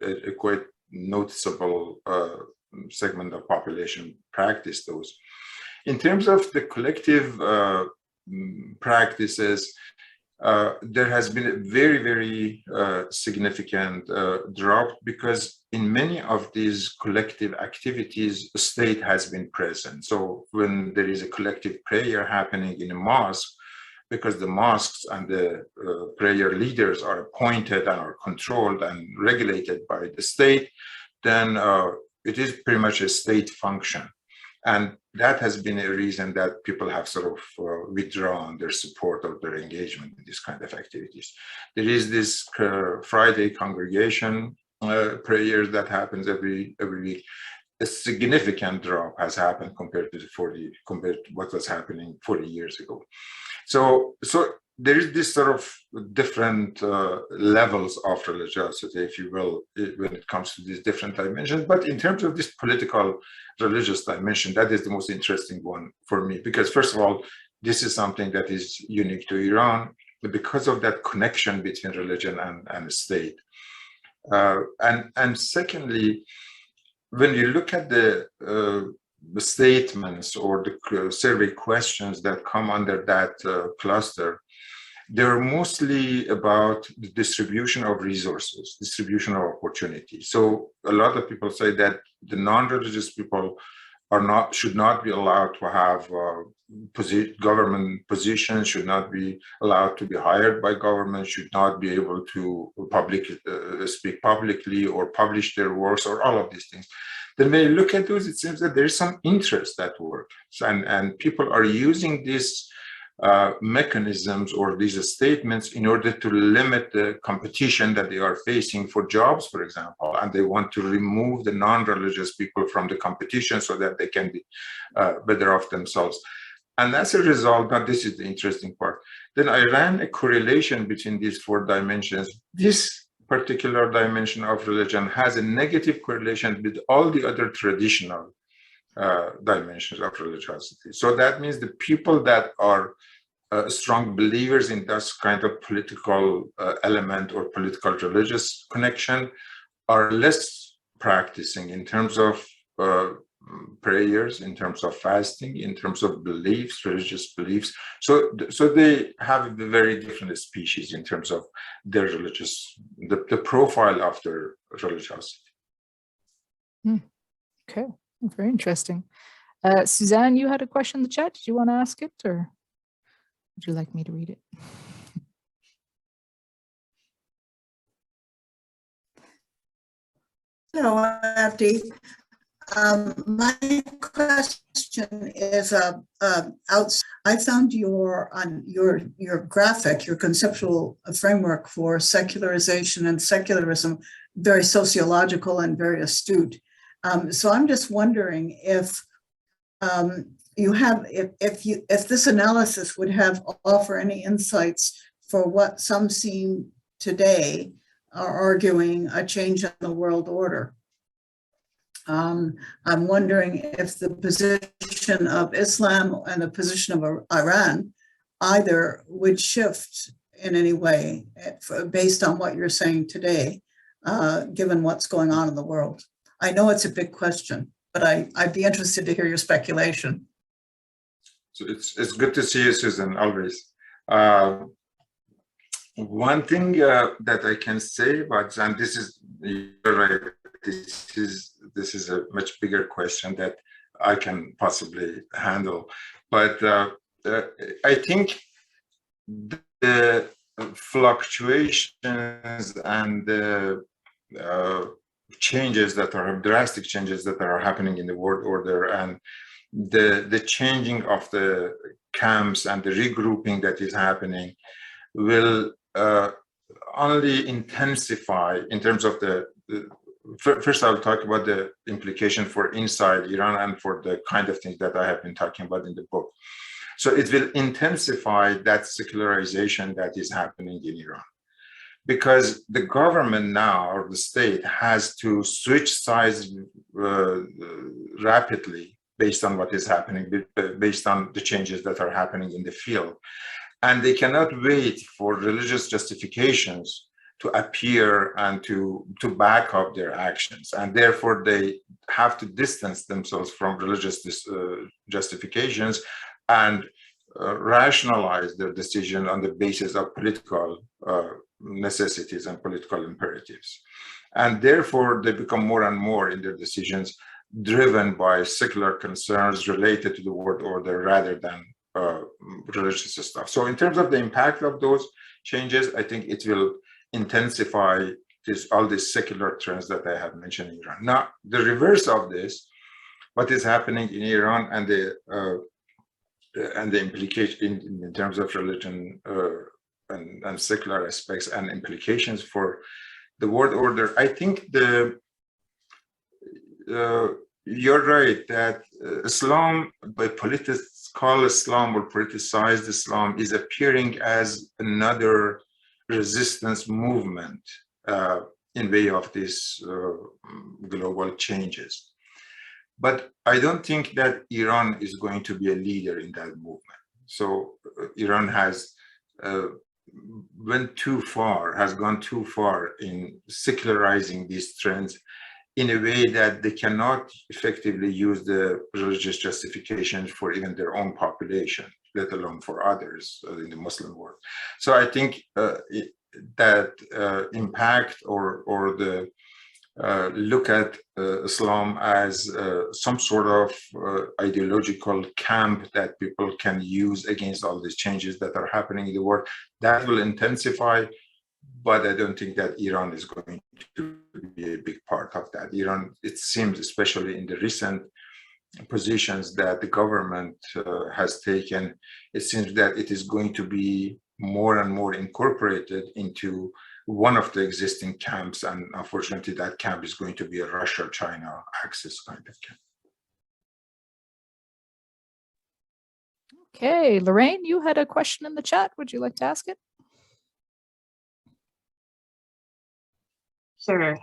a quite noticeable segment of population practice those. In terms of the collective practices, there has been a very, very significant drop, because in many of these collective activities, the state has been present. So when there is a collective prayer happening in a mosque, because the mosques and the prayer leaders are appointed and are controlled and regulated by the state, then it is pretty much a state function. And that has been a reason that people have sort of withdrawn their support or their engagement in this kind of activities. There is this Friday congregation prayers that happens every week. A significant drop has happened compared to what was happening 40 years ago. So there is this sort of different levels of religiosity, if you will, when it comes to these different dimensions. But in terms of this political religious dimension, that is the most interesting one for me, because first of all, this is something that is unique to Iran because of that connection between religion and state. And secondly, when you look at the statements or the survey questions that come under that cluster, they're mostly about the distribution of resources, distribution of opportunity. So a lot of people say that the non-religious people should not be allowed to have government positions, should not be allowed to be hired by government, should not be able to speak publicly or publish their works, or all of these things. Then when you look at those, it seems that there's some interest at work. And people are using these mechanisms or these statements in order to limit the competition that they are facing for jobs, for example, and they want to remove the non-religious people from the competition so that they can be better off themselves. And as a result, now this is the interesting part, then I ran a correlation between these four dimensions. This particular dimension of religion has a negative correlation with all the other traditional dimensions of religiosity. So that means the people that are strong believers in this kind of political element or political religious connection are less practicing in terms of prayers, in terms of fasting, in terms of beliefs, religious beliefs. So they have a very different species in terms of their the profile of their religiosity. Okay, very interesting. Suzanne, you had a question in the chat. Did you want to ask it, or would you like me to read it? Hello, Abdi. My question is I found your graphic, your conceptual framework for secularization and secularism very sociological and very astute. So I'm just wondering if if this analysis would offer any insights for what some seem today are arguing a change in the world order. I'm wondering if the position of Islam and the position of Iran either would shift in any way based on what you're saying today, given what's going on in the world. I know it's a big question, but I'd be interested to hear your speculation. So it's good to see you, Susan, always. One thing that I can say about, and this is, you're right, this is a much bigger question that I can possibly handle. But I think the fluctuations and the changes that are drastic changes that are happening in the world order, and the changing of the camps and the regrouping that is happening will only intensify in terms of first I'll talk about the implication for inside Iran and for the kind of things that I have been talking about in the book. So it will intensify that secularization that is happening in Iran, because the government now, or the state, has to switch sides rapidly based on what is happening, based on the changes that are happening in the field. And they cannot wait for religious justifications to appear and to back up their actions. And therefore, they have to distance themselves from religious justifications and rationalize their decision on the basis of political necessities and political imperatives. And therefore, they become more and more in their decisions driven by secular concerns related to the world order rather than religious stuff. So in terms of the impact of those changes, I think it will intensify all these secular trends that I have mentioned in Iran. Now, the reverse of this, what is happening in Iran and the implication in terms of religion and secular aspects and implications for the world order, I think you're right that Islam, by call Islam or politicized Islam, is appearing as another resistance movement in way of these global changes. But I don't think that Iran is going to be a leader in that movement. So Iran has gone too far in secularizing these trends in a way that they cannot effectively use the religious justifications for even their own population, let alone for others in the Muslim world. So I think that impact or the look at Islam as some sort of ideological camp that people can use against all these changes that are happening in the world, that will intensify. But I don't think that Iran is going to be a big part of that. Iran, it seems, especially in the recent positions that the government has taken, it seems that it is going to be more and more incorporated into one of the existing camps. And unfortunately, that camp is going to be a Russia-China axis kind of camp. Okay, Lorraine, you had a question in the chat. Would you like to ask it? Sure.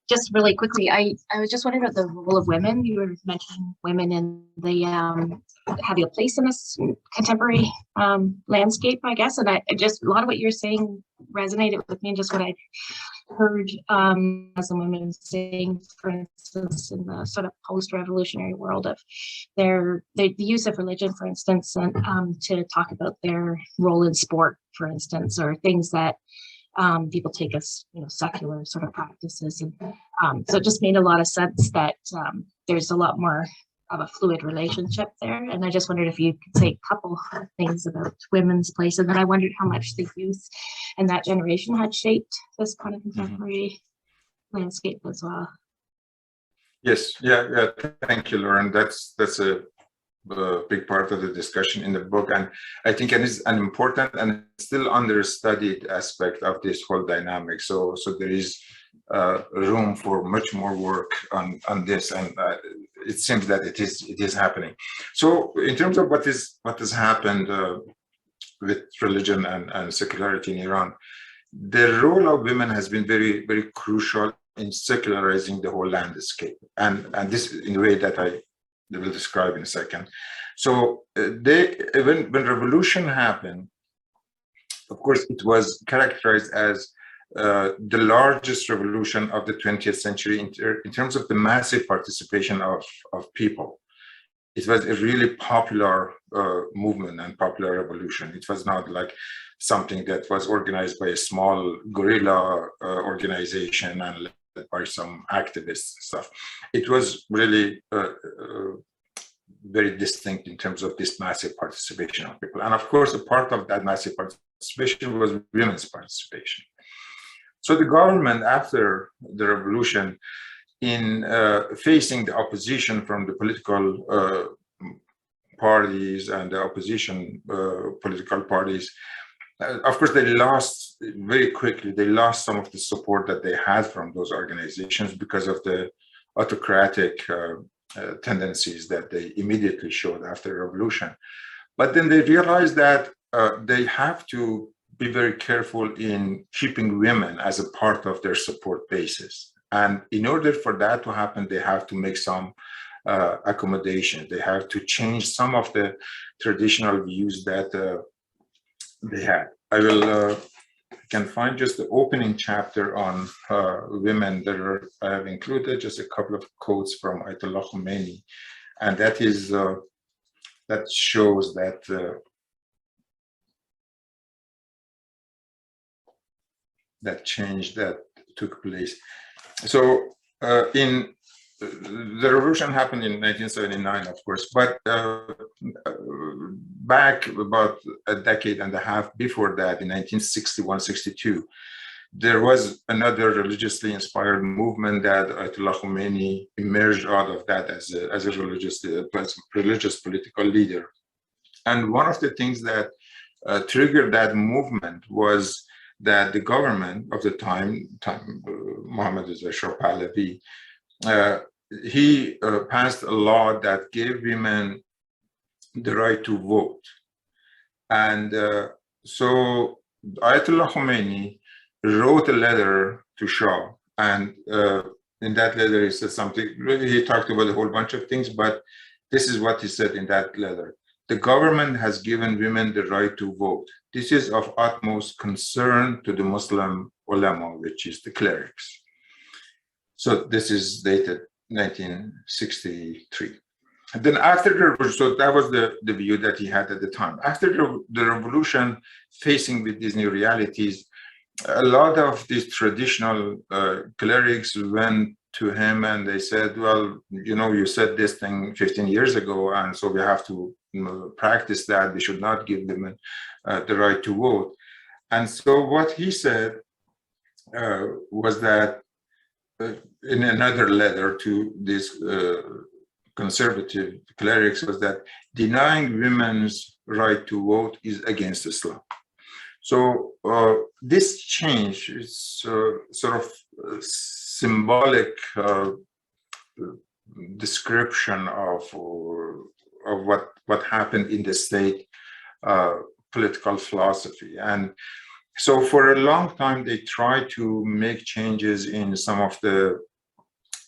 Just really quickly, I was just wondering about the role of women. You were mentioning women in the having a place in this contemporary landscape, I guess. And I just, a lot of what you're saying resonated with me, and just what I heard as a woman saying, for instance, in the sort of post-revolutionary world of the use of religion, for instance, and to talk about their role in sport, for instance, or things that people take as, secular sort of practices. And so it just made a lot of sense that there's a lot more of a fluid relationship there. And I just wondered if you could say a couple of things about women's place. And then I wondered how much the youth and that generation had shaped this kind of contemporary landscape as well. Yes, yeah. Thank you, Lauren. That's a big part of the discussion in the book, and I think it is an important and still understudied aspect of this whole dynamic. So there is room for much more work on this, and it seems that it is happening. So in terms of what has happened with religion and secularity in Iran, the role of women has been very, very crucial in secularizing the whole landscape, and this in a way that I will describe in a second. So when revolution happened, of course, it was characterized as the largest revolution of the 20th century in terms of the massive participation of people. It was a really popular movement and popular revolution. It was not like something that was organized by a small guerrilla organization and led by some activist stuff. It was really very distinct in terms of this massive participation of people. And of course, a part of that massive participation was women's participation. So the government, after the revolution, in facing the opposition from the political parties and the opposition political parties, of course, they lost very quickly. They lost some of the support that they had from those organizations because of the autocratic tendencies that they immediately showed after the revolution. But then they realized that they have to be very careful in keeping women as a part of their support basis. And in order for that to happen, they have to make some accommodation. They have to change some of the traditional views that they had. I will can find just the opening chapter on women that I have included just a couple of quotes from Ayatollah Khomeini, and that is that shows that that change that took place. So in the revolution happened in 1979, of course, but back about a decade and a half before that, in 1961-62, there was another religiously inspired movement that Ayatollah Khomeini emerged out of that as a religious political leader. And one of the things that triggered that movement was that the government of the time Mohammad Reza Pahlavi, he passed a law that gave women the right to vote. And so Ayatollah Khomeini wrote a letter to Shah, and in that letter he said something, really he talked about a whole bunch of things, but this is what he said in that letter. The government has given women the right to vote. This is of utmost concern to the Muslim ulama, which is the clerics. So this is dated 1963. And then after the revolution, so that was the view that he had at the time. After the revolution, facing with these new realities, a lot of these traditional clerics went to him and they said, well, you know, you said this thing 15 years ago, and so we have to practice that. We should not give women the right to vote. And so what he said was that in another letter to these conservative clerics was that denying women's right to vote is against Islam. So this change is sort of symbolic description of what happened in the state political philosophy. And so for a long time, they tried to make changes in some of the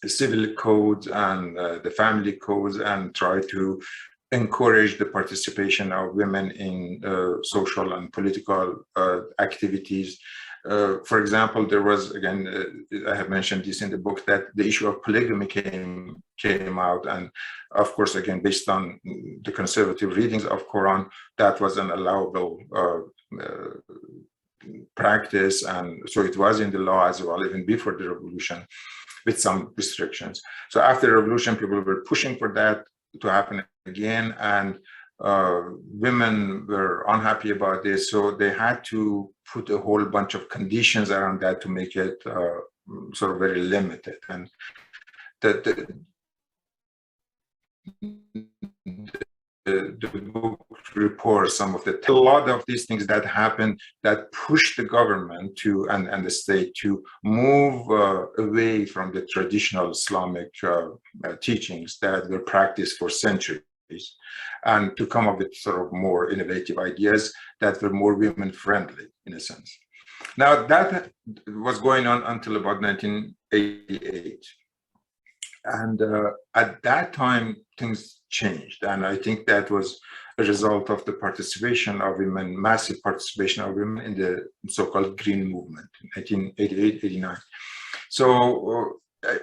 civil codes and the family codes and try to encourage the participation of women in social and political activities. For example, there was, again, I have mentioned this in the book, that the issue of polygamy came out. And of course, again, based on the conservative readings of Quran, that was an allowable practice. And so it was in the law as well, even before the revolution, with some restrictions. So after the revolution, people were pushing for that to happen again, and women were unhappy about this, so they had to put a whole bunch of conditions around that to make it sort of very limited. And the book reports some of a lot of these things that happened that pushed the government to and the state to move away from the traditional Islamic teachings that were practiced for centuries, and to come up with sort of more innovative ideas that were more women friendly in a sense. Now that was going on until about 1988. And at that time, things changed. And I think that was a result of the participation of women, massive participation of women in the so-called Green Movement in 1988, 89. So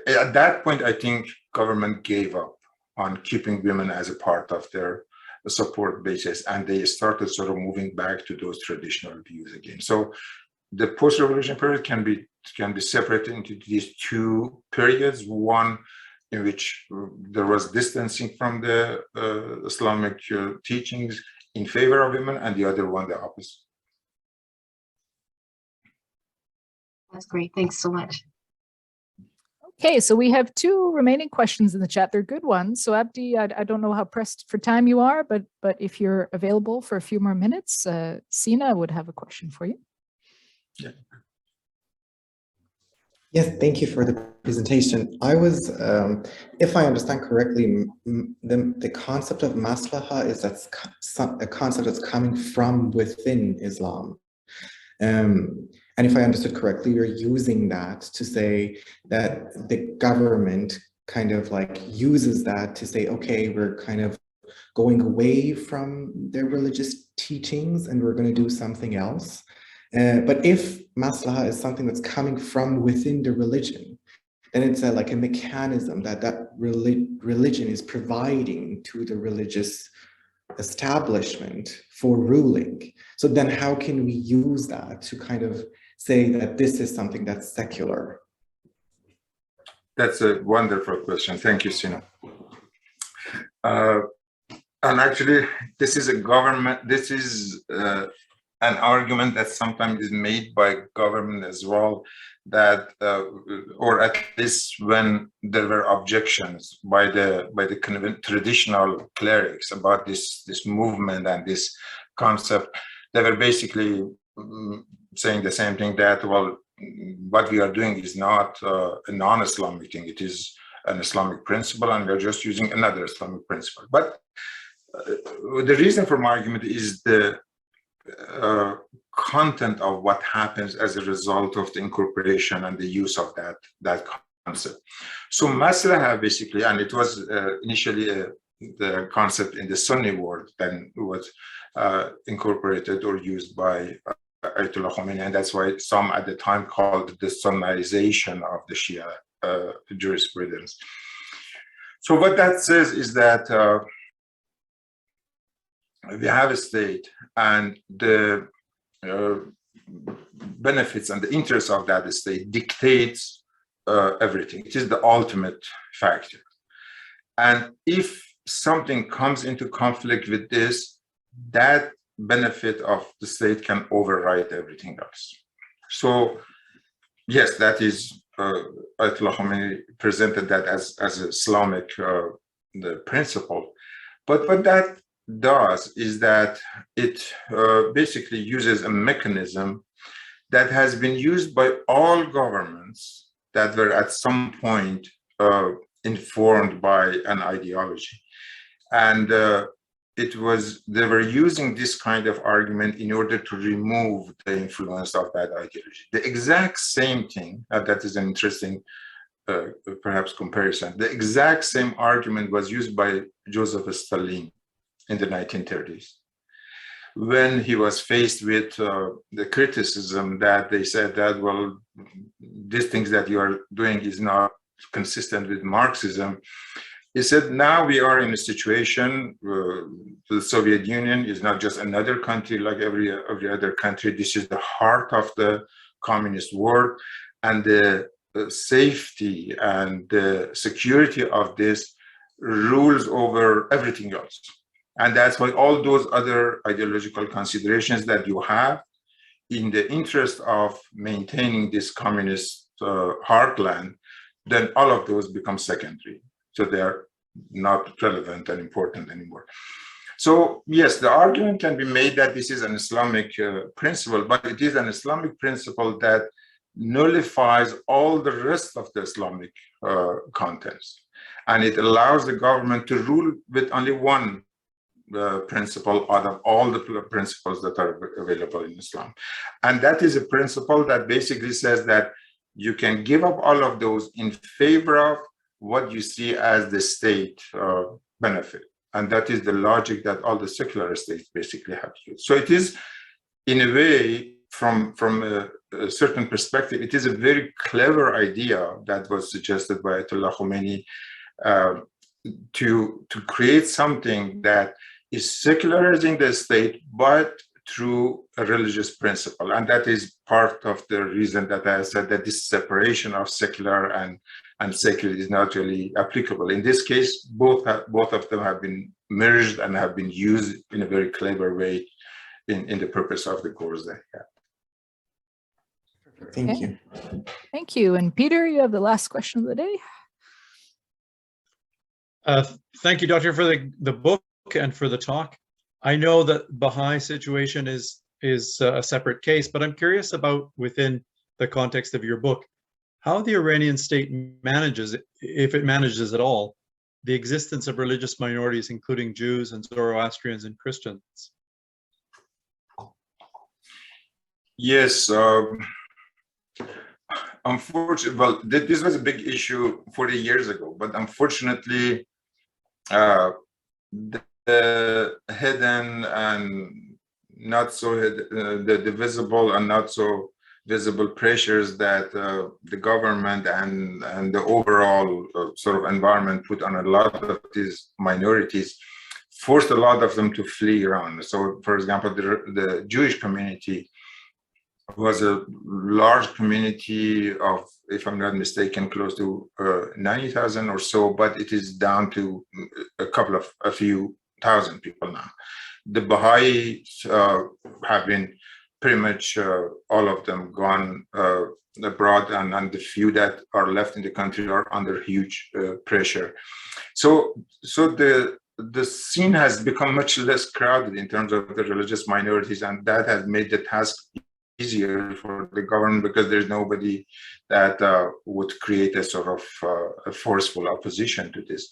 at that point, I think government gave up on keeping women as a part of their support basis. And they started sort of moving back to those traditional views again. So the post-revolution period can be separated into these two periods. One in which there was distancing from the Islamic teachings in favor of women, and the other one the opposite. That's great. Thanks so much. Okay, so we have 2 remaining questions in the chat. They're good ones. So Abdi, I don't know how pressed for time you are, but if you're available for a few more minutes, Sina would have a question for you. Yeah. Yes, thank you for the presentation. I was, if I understand correctly, the concept of maslaha is that's a concept that's coming from within Islam. And if I understood correctly, you're using that to say that the government kind of like uses that to say, okay, we're kind of going away from their religious teachings and we're going to do something else. But if maslaha is something that's coming from within the religion, then it's like a mechanism that religion is providing to the religious establishment for ruling. So then how can we use that to kind of say that this is something that's secular? That's a wonderful question. Thank you, Sina. And actually, this is a government, this is an argument that sometimes is made by government as well, that, or at least when there were objections by the traditional clerics about this movement and this concept, they were basically saying the same thing, that, well, what we are doing is not a non-Islamic thing, it is an Islamic principle, and we're just using another Islamic principle. But the reason for my argument is the content of what happens as a result of the incorporation and the use of that concept. So maslaha basically, and it was initially the concept in the Sunni world, then was incorporated or used by Ayatollah Khomeini, and that's why some at the time called the Sunnization of the Shia jurisprudence. So what that says is that we have a state, and the benefits and the interests of that state dictates everything. It is the ultimate factor. And if something comes into conflict with this, that benefit of the state can override everything else. So yes, that is Ayatollah Khomeini presented that as Islamic the principle. But what that does is that it basically uses a mechanism that has been used by all governments that were at some point informed by an ideology. And they were using this kind of argument in order to remove the influence of that ideology. The exact same thing, that is an interesting perhaps comparison, the exact same argument was used by Joseph Stalin in the 1930s, when he was faced with the criticism that they said that, well, these things that you are doing is not consistent with Marxism. He said, now we are in a situation, the Soviet Union is not just another country like every other country. This is the heart of the communist world, and the safety and the security of this rules over everything else. And that's why all those other ideological considerations that you have in the interest of maintaining this communist heartland, then all of those become secondary. So they're not relevant and important anymore. So yes, the argument can be made that this is an Islamic principle, but it is an Islamic principle that nullifies all the rest of the Islamic contents. And it allows the government to rule with only one principle out of all the principles that are available in Islam. And that is a principle that basically says that you can give up all of those in favor of what you see as the state benefit. And that is the logic that all the secular states basically have used. So it is, in a way, from a certain perspective, it is a very clever idea that was suggested by Ayatollah Khomeini to create something that is secularizing the state, but through a religious principle. And that is part of the reason that I said that this separation of secular and and secular is not really applicable. In this case, both of them have been merged and have been used in a very clever way in the purpose of the goals they have. Thank you. Thank you. And Peter, you have the last question of the day. Thank you, Doctor, for the book and for the talk. I know that Baha'i situation is a separate case, but I'm curious about, within the context of your book, how the Iranian state manages, if it manages at all, the existence of religious minorities, including Jews and Zoroastrians and Christians. Yes, unfortunately, well, this was a big issue 40 years ago, but unfortunately, the hidden and not so the visible and not so visible pressures that the government and the overall sort of environment put on a lot of these minorities forced a lot of them to flee Iran. So, for example, the Jewish community was a large community of, if I'm not mistaken, close to 90,000 or so, but it is down to a few thousand people now. The Baha'i have been pretty much all of them gone abroad, and the few that are left in the country are under huge pressure. So the scene has become much less crowded in terms of the religious minorities, and that has made the task easier for the government, because there's nobody that would create a sort of a forceful opposition to this.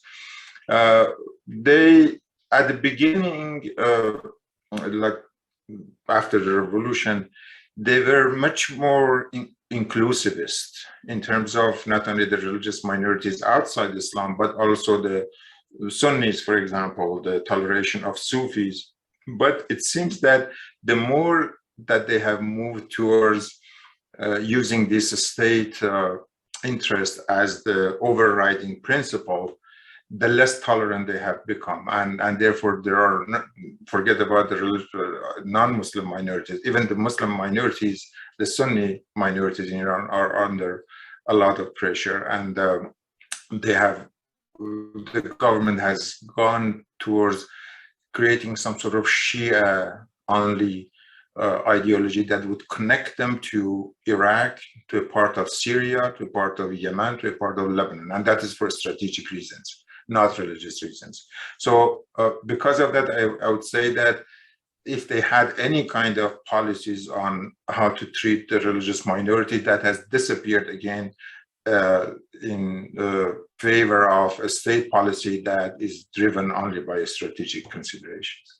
They, at the beginning, like after the revolution, they were much more inclusivist in terms of not only the religious minorities outside Islam, but also the Sunnis, for example, the toleration of Sufis. But it seems that the more that they have moved towards using this state interest as the overriding principle, the less tolerant they have become, and therefore there are forget about the non-Muslim minorities. Even the Muslim minorities, the Sunni minorities in Iran, are under a lot of pressure, and the government has gone towards creating some sort of Shia-only ideology that would connect them to Iraq, to a part of Syria, to a part of Yemen, to a part of Lebanon, and that is for strategic reasons, not religious reasons. So because of that, I would say that if they had any kind of policies on how to treat the religious minority, that has disappeared again in favor of a state policy that is driven only by strategic considerations.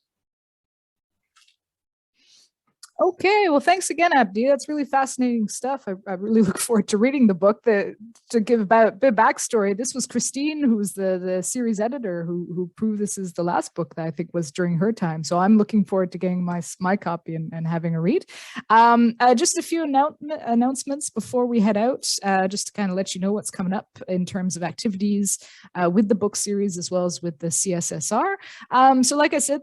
Okay, well, thanks again, Abdi. That's really fascinating stuff. I really look forward to reading the book. To give a bit of backstory, this was Christine, who was the series editor, who proved this is the last book that I think was during her time. So I'm looking forward to getting my copy and having a read. Just a few announcements before we head out, just to kind of let you know what's coming up in terms of activities with the book series as well as with the CSSR. So like I said,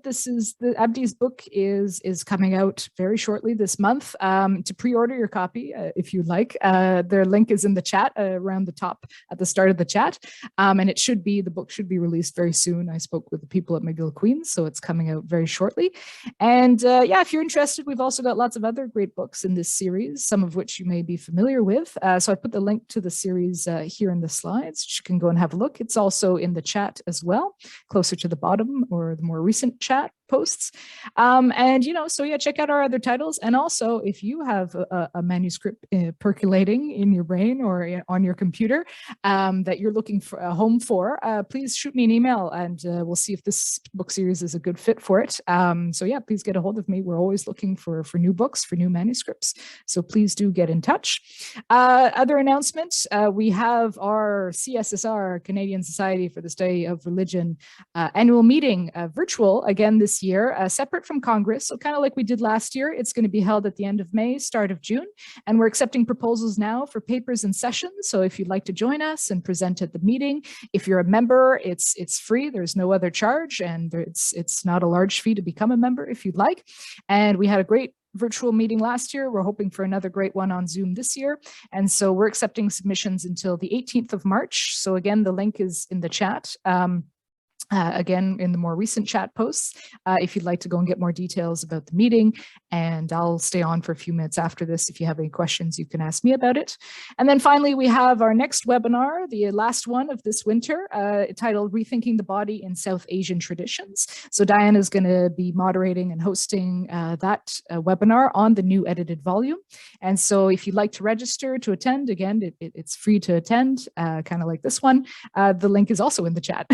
Abdi's book is coming out very shortly this month. To pre-order your copy, if you'd like, their link is in the chat around the top at the start of the chat, and the book should be released very soon. I spoke with the people at McGill Queen's, so it's coming out very shortly. And yeah, if you're interested, we've also got lots of other great books in this series, some of which you may be familiar with. So I put the link to the series here in the slides. You can go and have a look. It's also in the chat as well, closer to the bottom or the more recent chat posts. And so yeah, check out our other titles. And also, if you have a manuscript percolating in your brain or on your computer that you're looking for a home for, please shoot me an email, and we'll see if this book series is a good fit for it. So yeah, please get a hold of me. We're always looking for new books, for new manuscripts. So please do get in touch. Other announcements, we have our CSSR, Canadian Society for the Study of Religion, annual meeting, virtual again this year, separate from Congress. So kind of like we did last year, it's going to be held at the end of May, start of June. And we're accepting proposals now for papers and sessions. So if you'd like to join us and present at the meeting, if you're a member, it's free. There's no other charge, and it's not a large fee to become a member if you'd like. And we had a great virtual meeting last year. We're hoping for another great one on Zoom this year. And so we're accepting submissions until the 18th of March. So again, the link is in the chat. Again, in the more recent chat posts, if you'd like to go and get more details about the meeting, and I'll stay on for a few minutes after this. If you have any questions, you can ask me about it. And then finally, we have our next webinar, the last one of this winter, titled Rethinking the Body in South Asian Traditions. So Diane is going to be moderating and hosting that webinar on the new edited volume. And so if you'd like to register to attend, again, it's free to attend, kind of like this one. The link is also in the chat.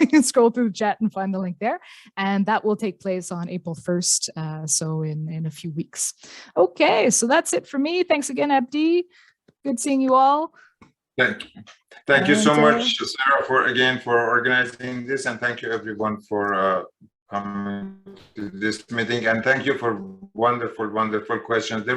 You can scroll through the chat and find the link there. And that will take place on April 1st, so in a few weeks. Okay, so that's it for me. Thanks again, Abdi. Good seeing you all. Thank you so much, Sarah, for organizing this, and thank you everyone for coming to this meeting, and thank you for wonderful questions. They